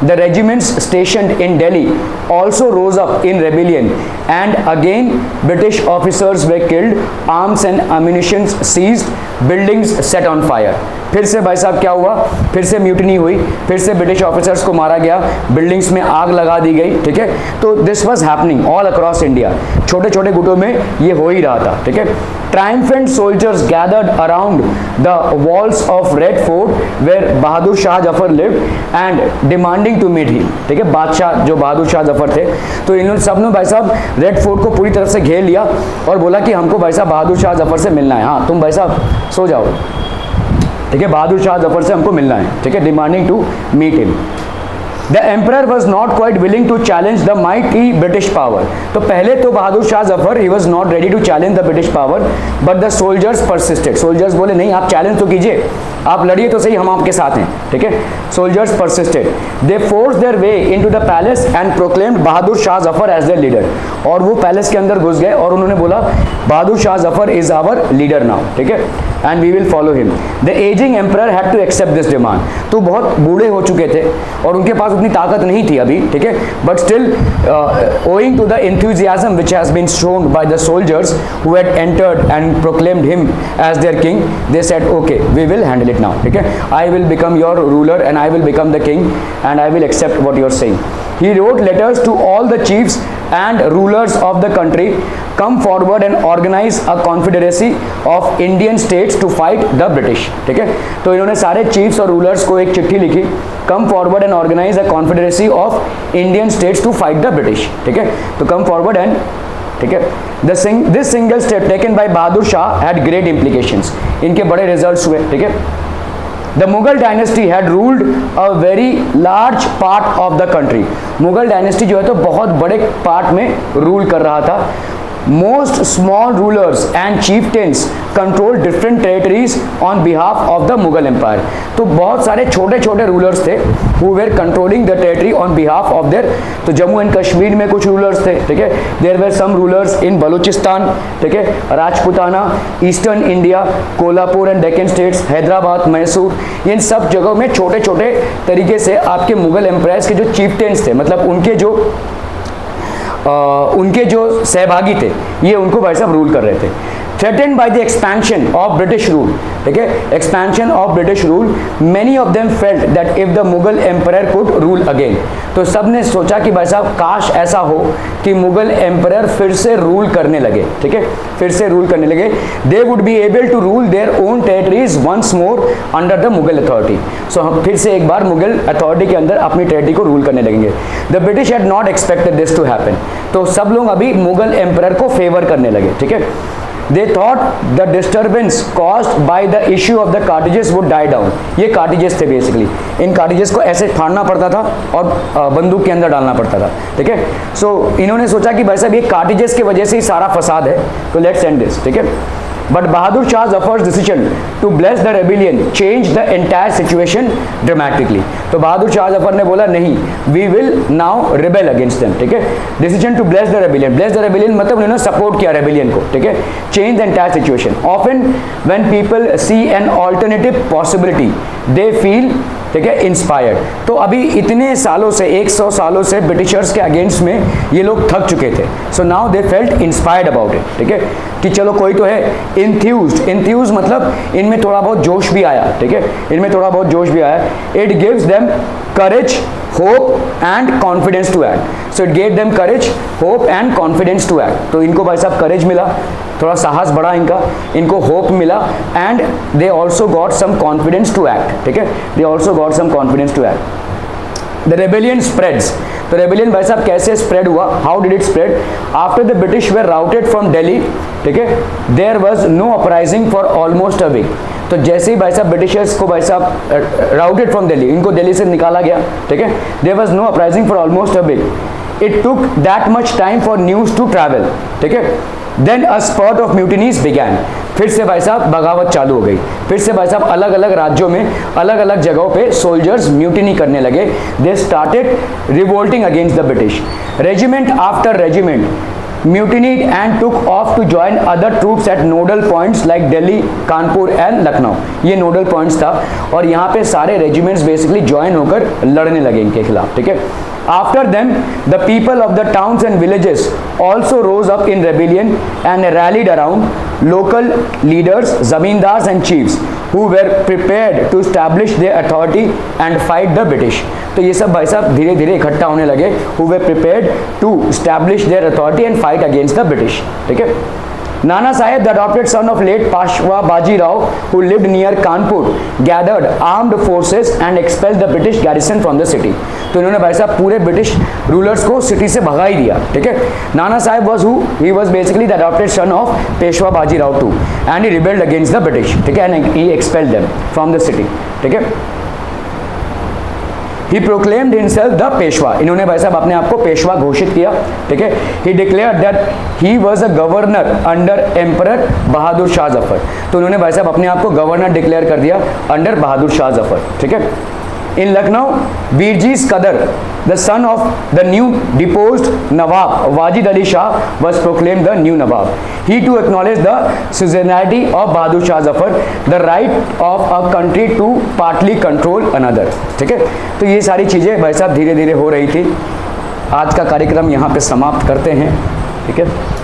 the regiments stationed in Delhi also rose up in rebellion, and again British officers were killed, arms and ammunition seized, buildings set on fire। फिर से भाई साहब क्या हुआ, फिर से म्यूटिनी हुई, फिर से ब्रिटिश ऑफिसर्स को मारा गया, बिल्डिंग्स में आग लगा दी गई, ठीक है। तो this was happening all across India, छोटे छोटे गुटों में ये हो ही रहा था, ठीक है। Triumphant soldiers gathered around the walls of Red Fort where Bahadur Shah Zafar lived and demanding to meet him, ठीक है। बादशाह जो बहादुर शाह जफर थे, तो इन्होंने सब ने भाई साहब रेड फोर्ट को पूरी तरफ से घेर लिया और बोला कि हमको भाई साहब बहादुर शाह जफर से मिलना है, हाँ तुम भाई साहब सो जाओ, ठीक है, बहादुर शाह जफर से हमको मिलना है, ठीक है, demanding to meet him. The emperor was not quite willing to challenge the mighty British power, तो पहले तो Bahadur Shah Zafar he was not ready to challenge the British power, but the soldiers persisted, soldiers बोले नहीं आप चैलेंज तो कीजिए, आप लड़िए तो सही, हम आपके साथ हैं, ठीक है। soldiers persisted, they forced their way into the palace and proclaimed Bahadur Shah Zafar as their leader, और वो पैलेस के अंदर घुस गए और उन्होंने बोला बहादुर Shah Zafar is our leader now, ठीक है, and we will follow him। the aging emperor had to accept this demand, तो बहुत बूढ़े हो चुके थे और उनके पास उतनी ताकत नहीं थी अभी, ठीक है, but still owing to the enthusiasm which has been shown by the soldiers who had entered and proclaimed him as their king, they said okay we will handle it now, ठीक है, I will become your ruler and I will become the king and I will accept what you are saying। he wrote letters to all the chiefs and rulers of the country, come forward and organize a confederacy of Indian states to fight the British, ठीक है। तो इन्होंने सारे chiefs और rulers को एक चिट्ठी लिखी, come forward and organize a confederacy of Indian states to fight the British, ठीक है। तो come forward and, ठीक है, this single step taken by Bahadur Shah had great implications, इनके बड़े results हुए, ठीक है। The Mughal dynasty had ruled a very large part of the country, Mughal dynasty जो है तो बहुत बड़े पार्ट में रूल कर रहा था। Most small rulers and chieftains controlled different territories on behalf of the Mughal Empire, तो बहुत सारे छोटे छोटे रूलर्स थे who were controlling the territory on behalf of their, तो जम्मू एंड कश्मीर में कुछ रूलर्स थे, ठीक है, there were some rulers in Baluchistan, ठीक है, Rajputana, eastern India, Kolhapur and Deccan states, Hyderabad, Mysore, इन सब जगहों में छोटे छोटे तरीके से आपके मुगल एम्पायर्स के जो चीफटेन्स थे, मतलब उनके जो सहभागी थे, ये उनको भाई साहब रूल कर रहे थे। threatened by the expansion of British rule, ठीक है, expansion of British rule, many of them felt that if the Mughal emperor could rule again, तो सब ने सोचा कि भाई साहब काश ऐसा हो कि मुगल एम्पायर फिर से रूल करने लगे, ठीक है, फिर से रूल करने लगे, they would be able to rule their own territories once more under the Mughal authority, so हम फिर से एक बार मुगल अथॉरिटी के अंदर अपनी टेरिटरी को रूल करने लगेंगे। The British had not expected this to happen, तो सब लोग अभी मुगल एम्पायर को फेवर करने लगे, ठीक है। They thought the disturbance caused by the issue of the cartridges would die down, ये cartridges थे बेसिकली, इन cartridges को ऐसे फाड़ना पड़ता था और बंदूक के अंदर डालना पड़ता था, ठीक है। सो इन्होंने सोचा कि भाई साहब ये cartridges की वजह से ही सारा फसाद है, तो लेट्स एंड दिस, ठीक है। But Bahadur Shah Zafar's decision to bless the rebellion change the entire situation dramatically. तो बहादुर शाह जफर ने बोला नहीं, we will now rebel against them, ठीक है। Decision to bless the rebellion, bless the rebellion मतलब उन्होंने सपोर्ट किया रेबिलियन को, ठीक है। Change the entire situation, often when people see an alternative possibility they feel, ठीक है, इंस्पायर्ड। तो अभी इतने सालों से 100 सालों से ब्रिटिशर्स के अगेंस्ट में ये लोग थक चुके थे, so now they felt inspired about it, ठीक है, कि चलो कोई तो है। इंथ्यूज मतलब इनमें थोड़ा बहुत जोश भी आया, ठीक है, इनमें थोड़ा बहुत जोश भी आया। It gives them courage, hope and confidence to act. So it gave them courage, hope and confidence to act. तो इनको भाई साहब करेज मिला, थोड़ा साहस बढ़ा इनका, इनको होप मिला, and they also got some confidence to act, ठीक है, they also got some confidence to act. The rebellion spreads, तो रेबेलियन भाई साहब कैसे स्प्रेड हुआ, how did it spread? After the British were routed from Delhi, ठीक है, there was no uprising for almost a week. तो जैसे ही भाई साहब ब्रिटिशर्स को भाई साहब राउटेड फ्रॉम दिल्ली, इनको दिल्ली से निकाला गया, ठीक है, there was no uprising for almost a week. It took that much time for news to travel, ठीक है। Then a spurt of mutinies began, फिर से भाई साहब बगावत चालू हो गई, फिर से भाई साहब अलग अलग राज्यों में अलग अलग जगहों पे सोल्जर्स म्यूटिनी करने लगे। They started revolting against the British. Regiment after regiment mutinied and took off to join other troops at nodal points like Delhi, Kanpur and Lucknow। ये nodal points था और यहाँ पे सारे regiments basically join होकर लड़ने लगे इनके खिलाफ, ठीक है। After them, the people of the towns and villages also rose up in rebellion and rallied around local leaders, zamindars and chiefs who were prepared to establish their authority and fight the British। तो ये सब भाई साहब धीरे धीरे इकट्ठा होने लगे, who were prepared to establish their authority and fight against the British, ठीक है। Nana Sahib, the adopted son of late Peshwa Baji Rao, who lived near Kanpur, gathered armed forces and expelled the British garrison from the city। तो इन्होंने भाई साहब पूरे British rulers को city से भगा ही दिया, ठीक है। Nana Sahib was who? He was basically the adopted son of Peshwa Baji Rao too, and he rebelled against the British, ठीक है, and he expelled them from the city, ठीक है। He proclaimed himself the Peshwa, इन्होंने भाई साहब अपने आप को पेशवा घोषित किया, ठीक है। He declared that he was a governor under Emperor बहादुर शाह जफर। तो उन्होंने भाई साहब अपने आप को गवर्नर डिक्लेयर कर दिया अंडर बहादुर शाह जफर, ठीक है। In Lucknow, Birjiz Qadar, the son of the new deposed Nawab Wajid Ali Shah, was proclaimed the new Nawab. He too acknowledged the suzerainty of Bahadur Shah Zafar, the right of a country to partly control another, ठीक है। तो ये सारी चीज़ें भाई साहब धीरे धीरे हो रही थी। आज का कार्यक्रम यहाँ पे समाप्त करते हैं, ठीक है।